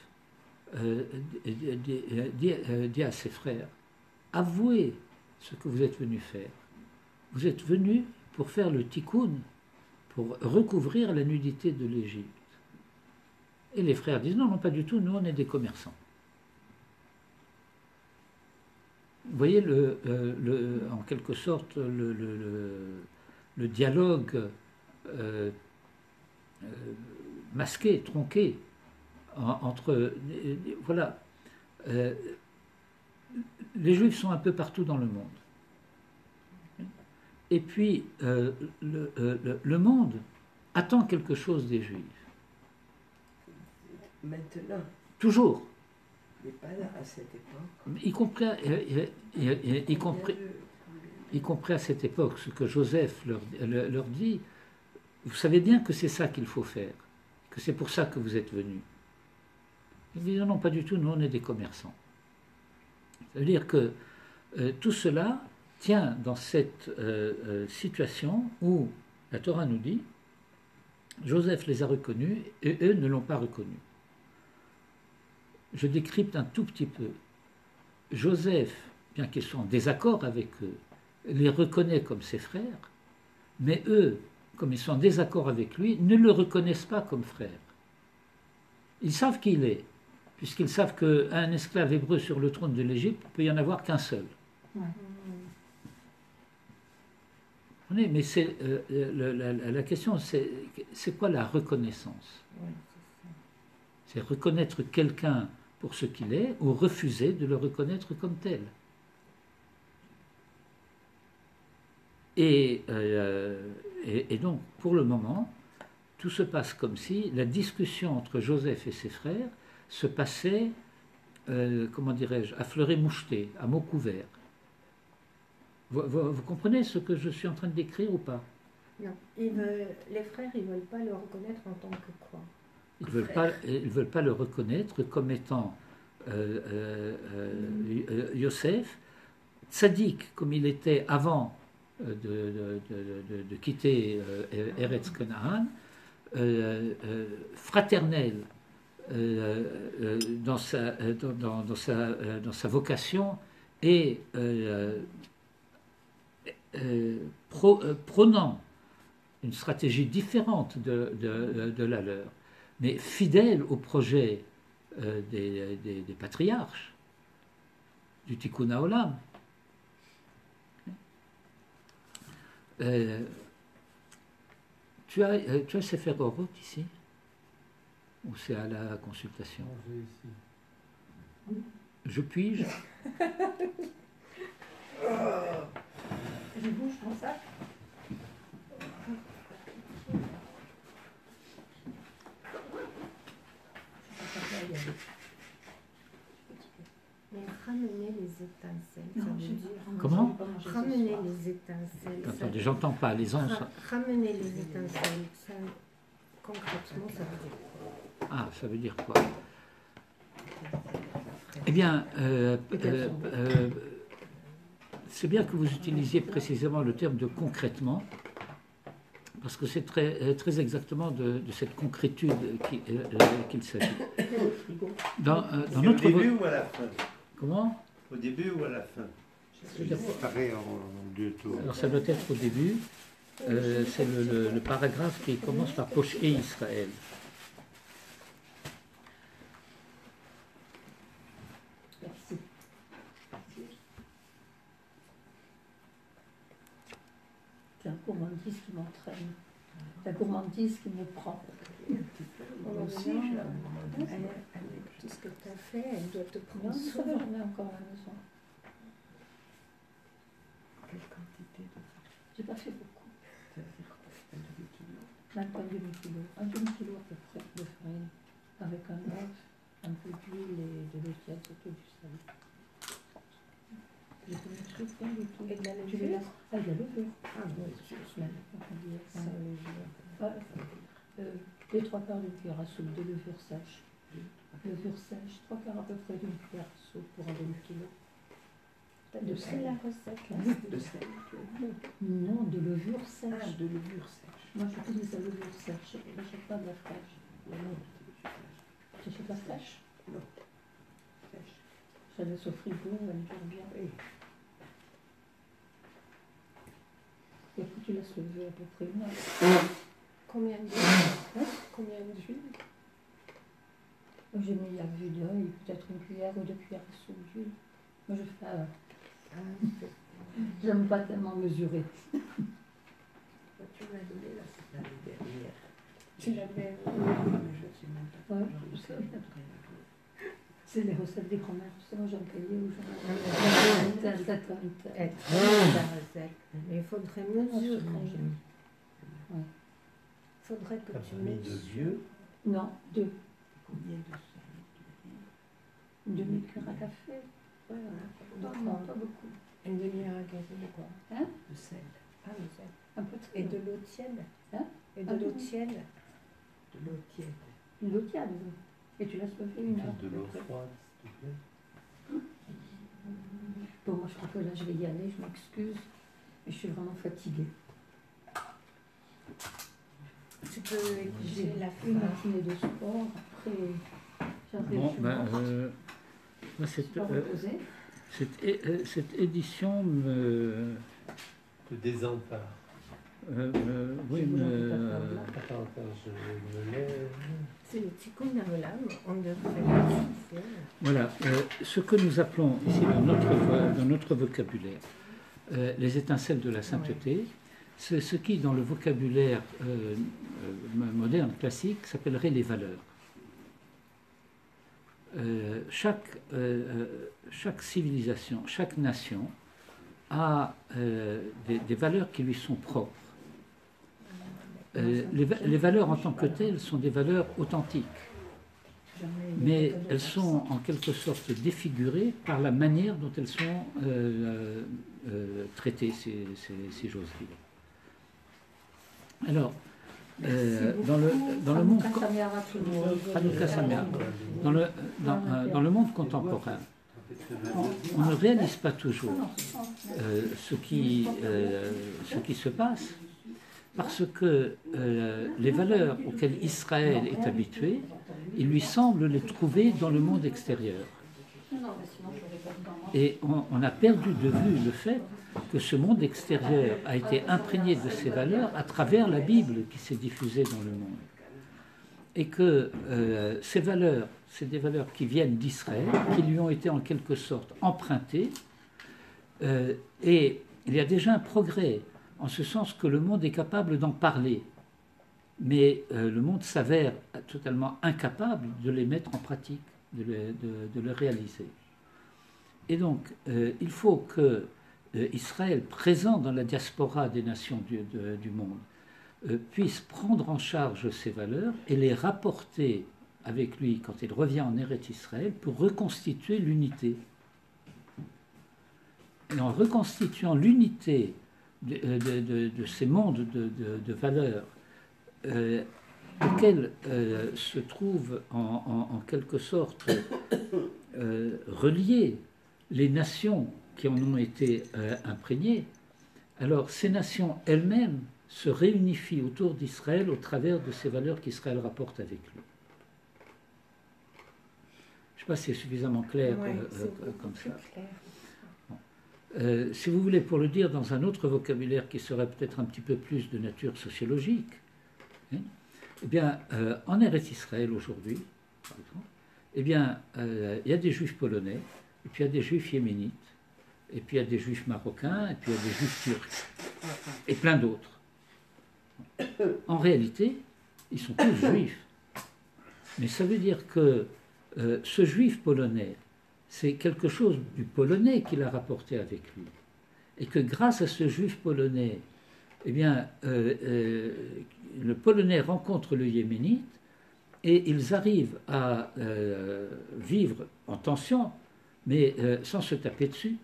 dit à ses frères, avouez ce que vous êtes venus faire. Vous êtes venus pour faire le tikkun, pour recouvrir la nudité de l'Égypte. Et les frères disent, non, non, pas du tout, nous on est des commerçants. Vous voyez, en quelque sorte, le dialogue masqué, tronqué, entre... Voilà. Les Juifs sont un peu partout dans le monde. Et puis, le monde attend quelque chose des Juifs. Maintenant. Toujours. Mais pas là, à cette époque. Y compris à cette époque, ce que Joseph leur dit, vous savez bien que c'est ça qu'il faut faire, que c'est pour ça que vous êtes venus. Ils disent non, pas du tout, nous on est des commerçants. Ça veut dire que tout cela tient dans cette situation où la Torah nous dit Joseph les a reconnus et eux ne l'ont pas reconnu. Je décrypte un tout petit peu. Joseph, bien qu'ils soient en désaccord avec eux, les reconnaît comme ses frères, mais eux, comme ils sont en désaccord avec lui, ne le reconnaissent pas comme frère. Ils savent qui il est, puisqu'ils savent qu'un esclave hébreu sur le trône de l'Égypte, il ne peut y en avoir qu'un seul. Ouais. Mais c'est, la question, c'est quoi la reconnaissance? C'est reconnaître quelqu'un pour ce qu'il est ou refuser de le reconnaître comme tel. Et donc, pour le moment, tout se passe comme si la discussion entre Joseph et ses frères se passait, comment dirais-je, à fleuret moucheté, à mots couverts. Vous comprenez ce que je suis en train de décrire ou pas? Non, les frères, ils ne veulent pas le reconnaître en tant que quoi? Ils ne veulent pas le reconnaître comme étant Yosef, tzaddik comme il était avant de quitter Eretz Canaan, fraternel dans sa vocation et prônant une stratégie différente de la leur, mais fidèle au projet des patriarches, du Tikkun HaOlam. Tu as Sefer Orot ici? Ou c'est à la consultation? Je puis-je? Je bouge mon sac. Mais ramener les étincelles, ça veut dire... Comment? Ramener les étincelles. Attendez, j'entends pas. Les anges. Ramener les étincelles, ça, concrètement, ça veut dire quoi? Ah, ça veut dire quoi? Eh bien, c'est bien que vous utilisiez précisément le terme de concrètement, parce que c'est très exactement de cette concrétude qu'il s'agit. Dans C'est au notre début ou à la fin? Comment? Au début ou à la fin? C'est séparé en deux tours. Alors ça doit être au début. C'est le paragraphe qui commence par Poché Israël. Merci. C'est la gourmandise qui m'entraîne. La gourmandise qui me prend. Moi aussi, avec tout ce que tu as fait, elle doit te Non, prendre ça va, souvent. j'en ai encore à la maison. Quelle quantité de J'ai pas fait beaucoup. c'est-à-dire un demi-kilo? Même pas un demi-kilo. Un demi-kilo à peu près de farine. Avec un œuf, un peu d'huile et de l'eau tiède, surtout du sel. J'ai fait un truc, rien du tout. Et de la Tu levure? les laisses. Ah, de la levure. Ah oui, sans levure. Les 3/4 d'une cuillère à soupe de levure sèche. Levure sèche, 3/4 à peu près d'une cuillère à soupe pour un demi-kilo. De sel la recette, là? De sel. Non, de levure Ah, sèche. de levure sèche. Moi, j'utilise la levure sèche. Je n'achète pas de la fraîche. Non, Tu achètes la fraîche? non. Sèche. Je la laisse au frigo, elle dure bien. Oui. Et puis tu laisses lever à peu près une heure. Combien d'huile? Combien d'huile? J'ai mis à vue d'œil, peut-être une cuillère ou 2 cuillères à soupe d'huile. Moi, je fais. J'aime pas tellement mesurer. Tu m'as donné la semaine dernière. Tu l'avais... Je sais même pas. Ouais, J'en je sais. sais pas. C'est les recettes des grands-mères. Tu sais, moi, j'ai un cahier où j'en ai. Mais il faudrait mesurer. Il faudrait que T'as tu pas mis de mesures. vieux? Non, 2. Combien de sel tu dis? Une demi-cuillère à café. Ouais, Non, non, pas beaucoup. une demi-heure à café de quoi? De sel. Ah, mais ça. Un peu de Et de l'eau tiède? Hein? Et de Ah, l'eau non. tiède? De l'eau tiède. Une eau tiède. Et tu laisses lever une heure. De l'eau à peu près. froide, s'il te plaît. Bon, moi, je crois que là, je vais y aller. Je m'excuse. Mais je suis vraiment fatiguée. Tu peux J'ai écouter la une fin. matinée de sport. Après, j'arrive Bon, chez ben, moi. moi, Je peux reposer. cette édition me. Te désempare. Oui, Je vous en me. prie, pas faire là. Attends, je me lève. C'est le Tikkun HaOlam. On devrait le faire. Voilà, ce que nous appelons ici dans notre vocabulaire les étincelles de la sainteté, c'est ce qui, dans le vocabulaire moderne, classique, s'appellerait les valeurs. chaque civilisation, chaque nation a des valeurs qui lui sont propres. Les valeurs en tant que telles sont des valeurs authentiques, mais elles sont en quelque sorte défigurées par la manière dont elles sont traitées, si j'ose dire. Alors, dans le monde dans le monde contemporain, on ne réalise pas toujours ce qui se passe, parce que les valeurs auxquelles Israël est habitué, il lui semble les trouver dans le monde extérieur. Et on a perdu de vue le fait que ce monde extérieur a été imprégné de ces valeurs à travers la Bible qui s'est diffusée dans le monde. Et que ces valeurs, c'est des valeurs qui viennent d'Israël, qui lui ont été en quelque sorte empruntées. Et il y a déjà un progrès, en ce sens que le monde est capable d'en parler. Mais le monde s'avère totalement incapable de les mettre en pratique, de les réaliser. Et donc, il faut que Israël, présent dans la diaspora des nations du monde, puisse prendre en charge ces valeurs et les rapporter avec lui quand il revient en Eretz Israël pour reconstituer l'unité. Et en reconstituant l'unité de ces mondes de valeurs auxquels se trouvent en quelque sorte reliées les nations qui en ont été imprégnées, alors ces nations elles-mêmes se réunifient autour d'Israël au travers de ces valeurs qu'Israël rapporte avec lui. Je ne sais pas si c'est suffisamment clair comme ça. Bon. Si vous voulez, pour le dire dans un autre vocabulaire qui serait peut-être un petit peu plus de nature sociologique, hein, eh bien, en Eretz Israël aujourd'hui, par exemple, eh bien, il y a des juifs polonais, et puis il y a des juifs yéménites, et puis il y a des juifs marocains, et puis il y a des juifs turcs, et plein d'autres. En réalité, ils sont tous juifs. Mais ça veut dire que ce juif polonais, c'est quelque chose du polonais qu'il a rapporté avec lui. Et que grâce à ce juif polonais, eh bien, le polonais rencontre le yéménite, et ils arrivent à vivre en tension, mais sans se taper dessus.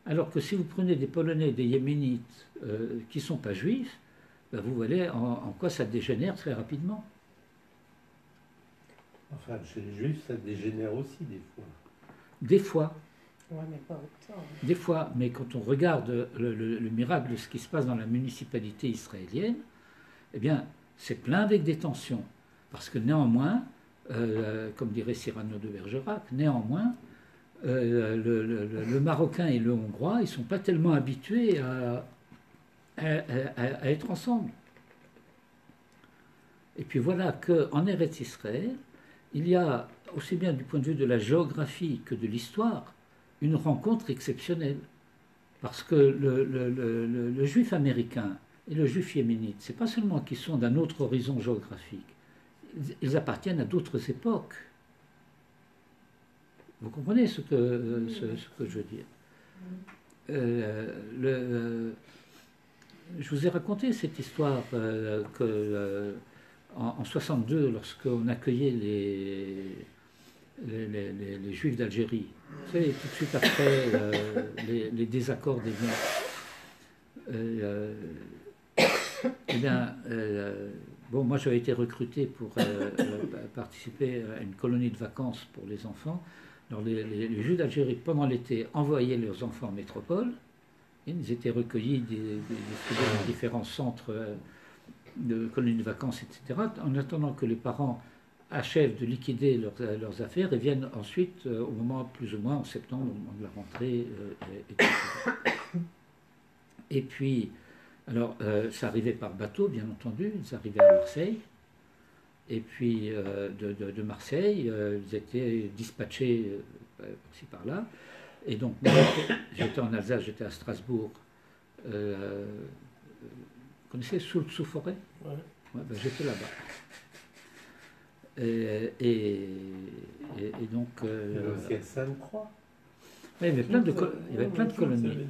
Alors que si vous prenez des Polonais, des Yéménites qui ne sont pas juifs, ben vous voyez en quoi ça dégénère très rapidement. Enfin, chez les juifs, ça dégénère aussi des fois. Des fois. Ouais, mais pas autant. Des fois, mais quand on regarde le miracle de ce qui se passe dans la municipalité israélienne, eh bien, c'est plein avec des tensions. Parce que néanmoins, comme dirait Cyrano de Bergerac, néanmoins, le Marocain et le Hongrois, ils ne sont pas tellement habitués à être ensemble. Et puis voilà qu'en Eretz Israël, il y a, aussi bien du point de vue de la géographie que de l'histoire, une rencontre exceptionnelle. Parce que le juif américain et le juif yéménite, ce n'est pas seulement qu'ils sont d'un autre horizon géographique, ils appartiennent à d'autres époques. Vous comprenez ce que je veux dire? Je vous ai raconté cette histoire en 62, lorsqu'on accueillait les Juifs d'Algérie. Vous savez, tout de suite après les désaccords des biens. Bon, moi j'avais été recruté pour participer à une colonie de vacances pour les enfants. Alors les Juifs d'Algérie, pendant l'été, envoyaient leurs enfants en métropole. Ils étaient recueillis dans différents centres de colonies de vacances, etc. En attendant que les parents achèvent de liquider leurs affaires et viennent ensuite, au moment plus ou moins en septembre, au moment de la rentrée, etc. Et puis, alors, ça arrivait par bateau, bien entendu. Ils arrivaient à Marseille. Et puis, de Marseille, ils étaient dispatchés par-ci par-là. Et donc, moi, j'étais en Alsace, j'étais à Strasbourg. Vous connaissez Soultz-sous-Forêt? Ouais. Ouais, ben, j'étais là-bas. Et donc. Il y avait aussi à Sainte-Croix. Il y avait plein de colonies.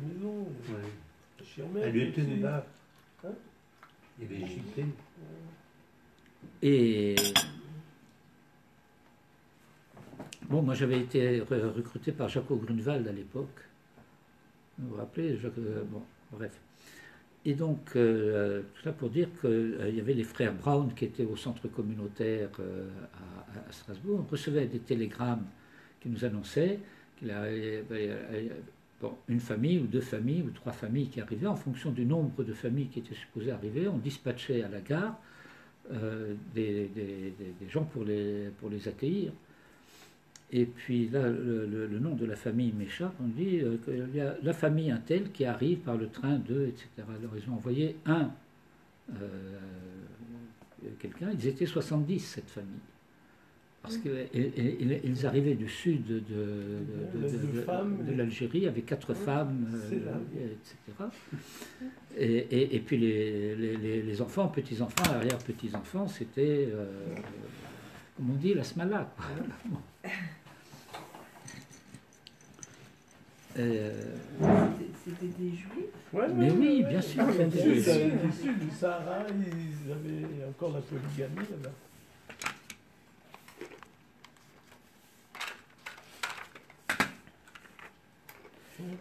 À Luttenbach. Il y avait JP. Et bon, moi j'avais été recruté par Jaco Grunewald à l'époque. Vous vous rappelez bon, bref. Et donc, tout ça pour dire qu'il y avait les frères Brown qui étaient au centre communautaire à Strasbourg. On recevait des télégrammes qui nous annonçaient qu'il y avait une famille ou deux familles ou trois familles qui arrivaient. En fonction du nombre de familles qui étaient supposées arriver, on dispatchait à la gare des gens pour les accueillir. Et puis là, le nom de la famille m'échappe. On dit qu'il y a la famille un tel qui arrive par le train de, etc. Alors ils ont envoyé quelqu'un. Ils étaient 70, cette famille. Parce qu'ils arrivaient du sud de l'Algérie avec 4 femmes, etc. Et puis les enfants, petits-enfants, arrière-petits-enfants, c'était, comme on dit, la smala. Bon. C'était des juifs. Mais oui, bien sûr. Du sud du Sahara, ils avaient encore la polygamie là-bas.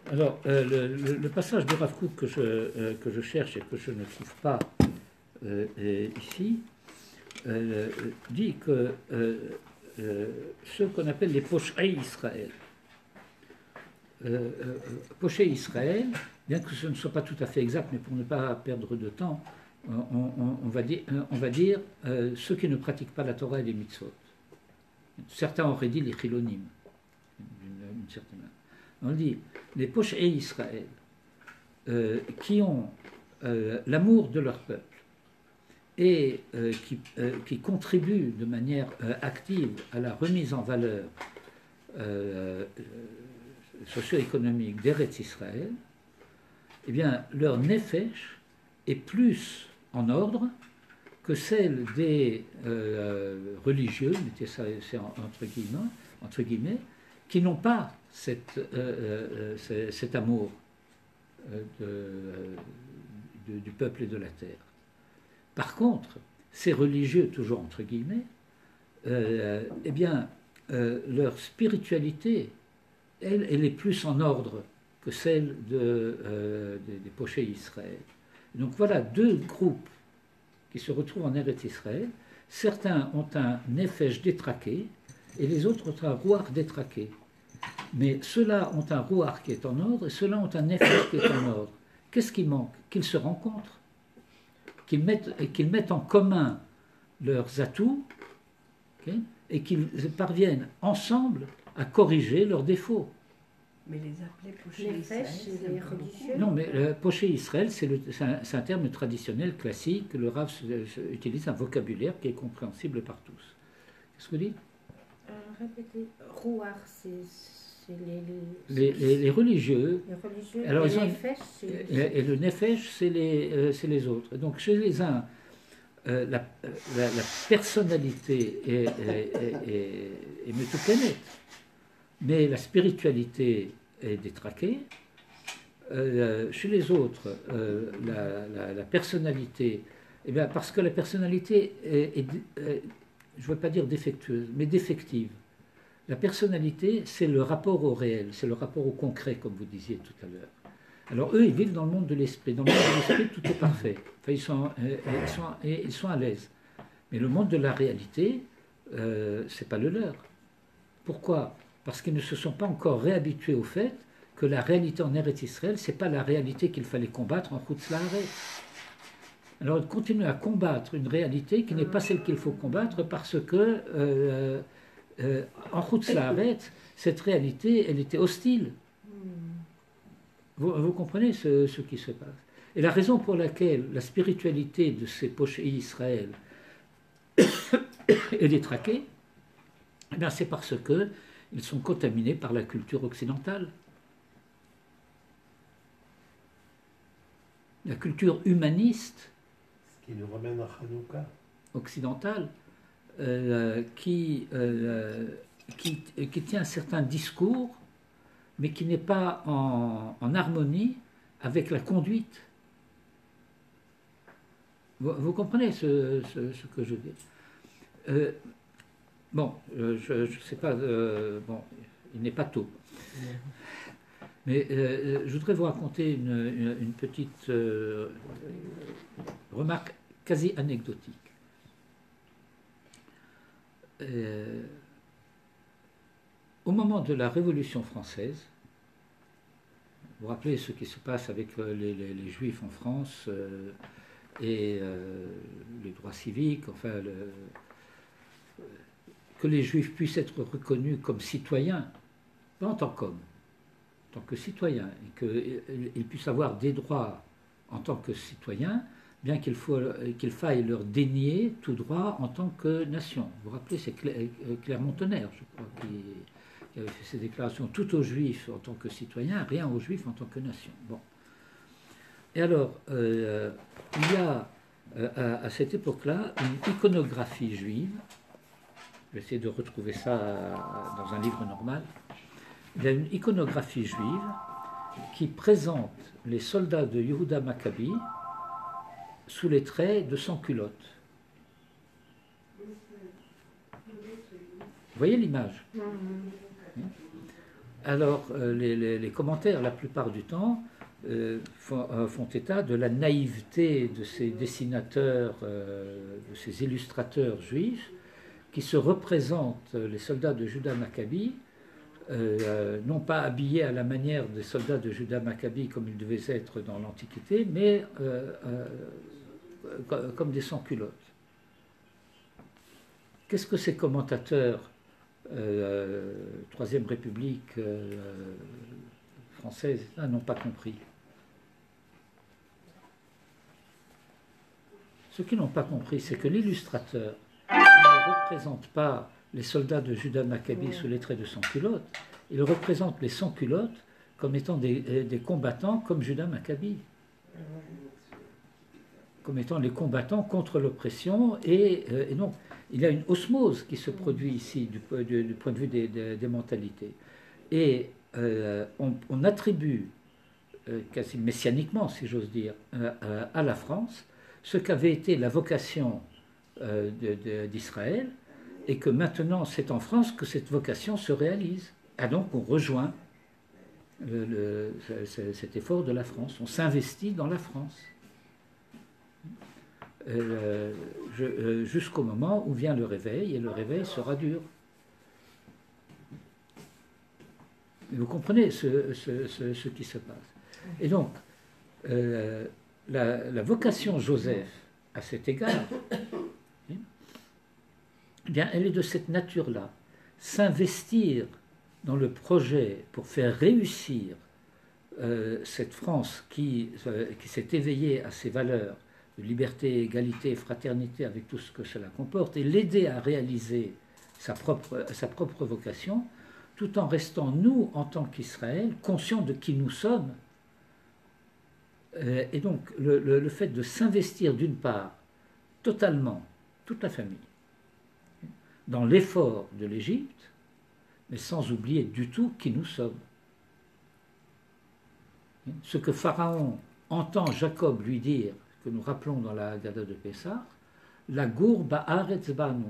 Alors, le passage de Rav Kook que je cherche et que je ne trouve pas ici dit que ceux qu'on appelle les pochés Israël, pochés Israël, bien que ce ne soit pas tout à fait exact, mais pour ne pas perdre de temps, on va dire ceux qui ne pratiquent pas la Torah et les mitzvot. Certains auraient dit les chilonim, d'une certaine manière. On dit les pochés Israël qui ont l'amour de leur peuple et qui contribuent de manière active à la remise en valeur socio-économique d'Eretz Israël, eh bien, leur nefesh est plus en ordre que celle des religieux, mettez ça entre guillemets, qui n'ont pas cet amour du peuple et de la terre. Par contre, ces religieux, toujours entre guillemets, eh bien, leur spiritualité, elle est plus en ordre que celle des pochés Israël. Donc voilà deux groupes qui se retrouvent en Eretz Israël. Certains ont un nefesh détraqué et les autres ont un rouar détraqué. Mais ceux-là ont un rouar qui est en ordre et ceux-là ont un nefesh qui est en ordre. Qu'est-ce qui manque? Qu'ils se rencontrent, qu'ils mettent en commun leurs atouts, okay, et qu'ils parviennent ensemble à corriger leurs défauts. Mais les appeler pochés Israël, c'est les religieux. Non, mais poché Israël, c'est un terme traditionnel, classique. Le Rav utilise un vocabulaire qui est compréhensible par tous. Qu'est-ce que vous dites? Répétez. Rouar, c'est les religieux. Les religieux. Alors, et le nefesh, c'est les autres. Donc, chez les uns, la personnalité est metoukanet, mais la spiritualité est détraquée. Chez les autres, la personnalité, eh bien, parce que la personnalité est je ne veux pas dire défectueuse, mais défective. La personnalité, c'est le rapport au réel, c'est le rapport au concret, comme vous disiez tout à l'heure. Alors eux, ils vivent dans le monde de l'esprit. Dans le monde de l'esprit, tout est parfait. Enfin, ils sont à l'aise. Mais le monde de la réalité, c'est pas le leur. Pourquoi? Parce qu'ils ne se sont pas encore réhabitués au fait que la réalité en Eretz Israël, c'est pas la réalité qu'il fallait combattre en Chutz La'aretz. Alors ils continuent à combattre une réalité qui n'est pas celle qu'il faut combattre parce que en Chutz La'aretz, cette réalité, elle était hostile. Vous comprenez ce qui se passe. Et la raison pour laquelle la spiritualité de ces pochés Israël est détraquée, eh bien, c'est parce qu'ils sont contaminés par la culture occidentale. La culture humaniste qui nous ramène à Hanouka. Occidentale qui tient un certain discours, mais qui n'est pas en harmonie avec la conduite. Vous comprenez ce que je dis? Bon, je ne sais pas, bon, il n'est pas tôt. Mais je voudrais vous raconter une petite remarque quasi anecdotique. Au moment de la Révolution française, vous vous rappelez ce qui se passe avec les Juifs en France et les droits civiques, enfin, que les Juifs puissent être reconnus comme citoyens, pas en tant qu'hommes, en tant que citoyens, et qu'ils puissent avoir des droits en tant que citoyens, bien qu'il faille leur dénier tout droit en tant que nation. Vous vous rappelez, c'est Clermont-Tonnerre, je crois, qui avait fait ces déclarations, tout aux Juifs en tant que citoyens, rien aux Juifs en tant que nation. Bon. Et alors, il y a à cette époque-là une iconographie juive. Je vais essayer de retrouver ça dans un livre normal. Il y a une iconographie juive qui présente les soldats de Yehuda Maccabi sous les traits de sans-culottes. Vous voyez l'image? Alors, les commentaires, la plupart du temps, font état de la naïveté de ces dessinateurs, de ces illustrateurs juifs, qui se représentent les soldats de Juda Maccabi, non pas habillés à la manière des soldats de Juda Maccabi comme ils devaient être dans l'Antiquité, mais comme des sans-culottes. Qu'est-ce que ces commentateurs Troisième République française n'ont pas compris? Ce qu'ils n'ont pas compris, c'est que l'illustrateur ne représente pas les soldats de Juda Maccabi sous les traits de sans-culottes, il représente les sans-culottes comme étant des combattants comme Juda Maccabi, comme étant les combattants contre l'oppression, et donc il y a une osmose qui se produit ici du point de vue des mentalités. Et on attribue, quasi messianiquement, si j'ose dire, à la France ce qu'avait été la vocation d'Israël, et que maintenant c'est en France que cette vocation se réalise. Ah, donc on rejoint cet effort de la France, on s'investit dans la France. Jusqu'au moment où vient le réveil, et le réveil sera dur. Vous comprenez ce qui se passe. Et donc, la vocation Joseph, à cet égard, eh bien, elle est de cette nature-là. S'investir dans le projet pour faire réussir cette France qui s'est éveillée à ses valeurs de liberté, égalité, fraternité, avec tout ce que cela comporte, et l'aider à réaliser sa propre vocation, tout en restant, nous, en tant qu'Israël, conscients de qui nous sommes. Et donc, le fait de s'investir, d'une part, totalement, toute la famille, dans l'effort de l'Égypte, mais sans oublier du tout qui nous sommes. Ce que Pharaon entend Jacob lui dire, que nous rappelons dans la Haggadah de Pessah, la gour ba'aretz banu.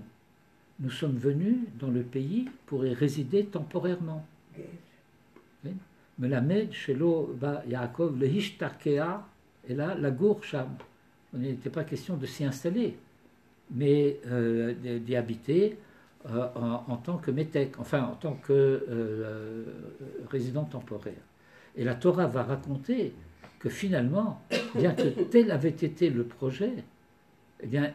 Nous sommes venus dans le pays pour y résider temporairement. Melamed shelo ba Yaakov lehishtakea, et là, la gour sham. Il n'était pas question de s'y installer, mais d'y habiter en tant que métèque, enfin en tant que résident temporaire. Et la Torah va raconter que finalement, bien que tel avait été le projet, eh bien,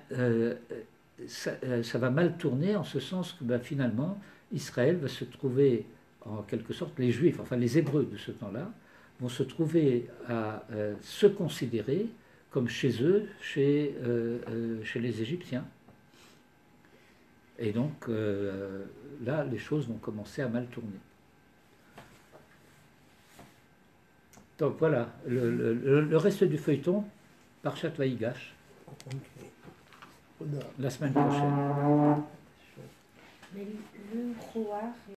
ça va mal tourner en ce sens que finalement, Israël va se trouver, en quelque sorte, les Juifs, enfin les Hébreux de ce temps-là, vont se trouver à se considérer comme chez eux, chez les Égyptiens. Et donc, là, les choses vont commencer à mal tourner. Donc voilà, le reste du feuilleton, Parshat Vayigash, la semaine prochaine. Mais le Roar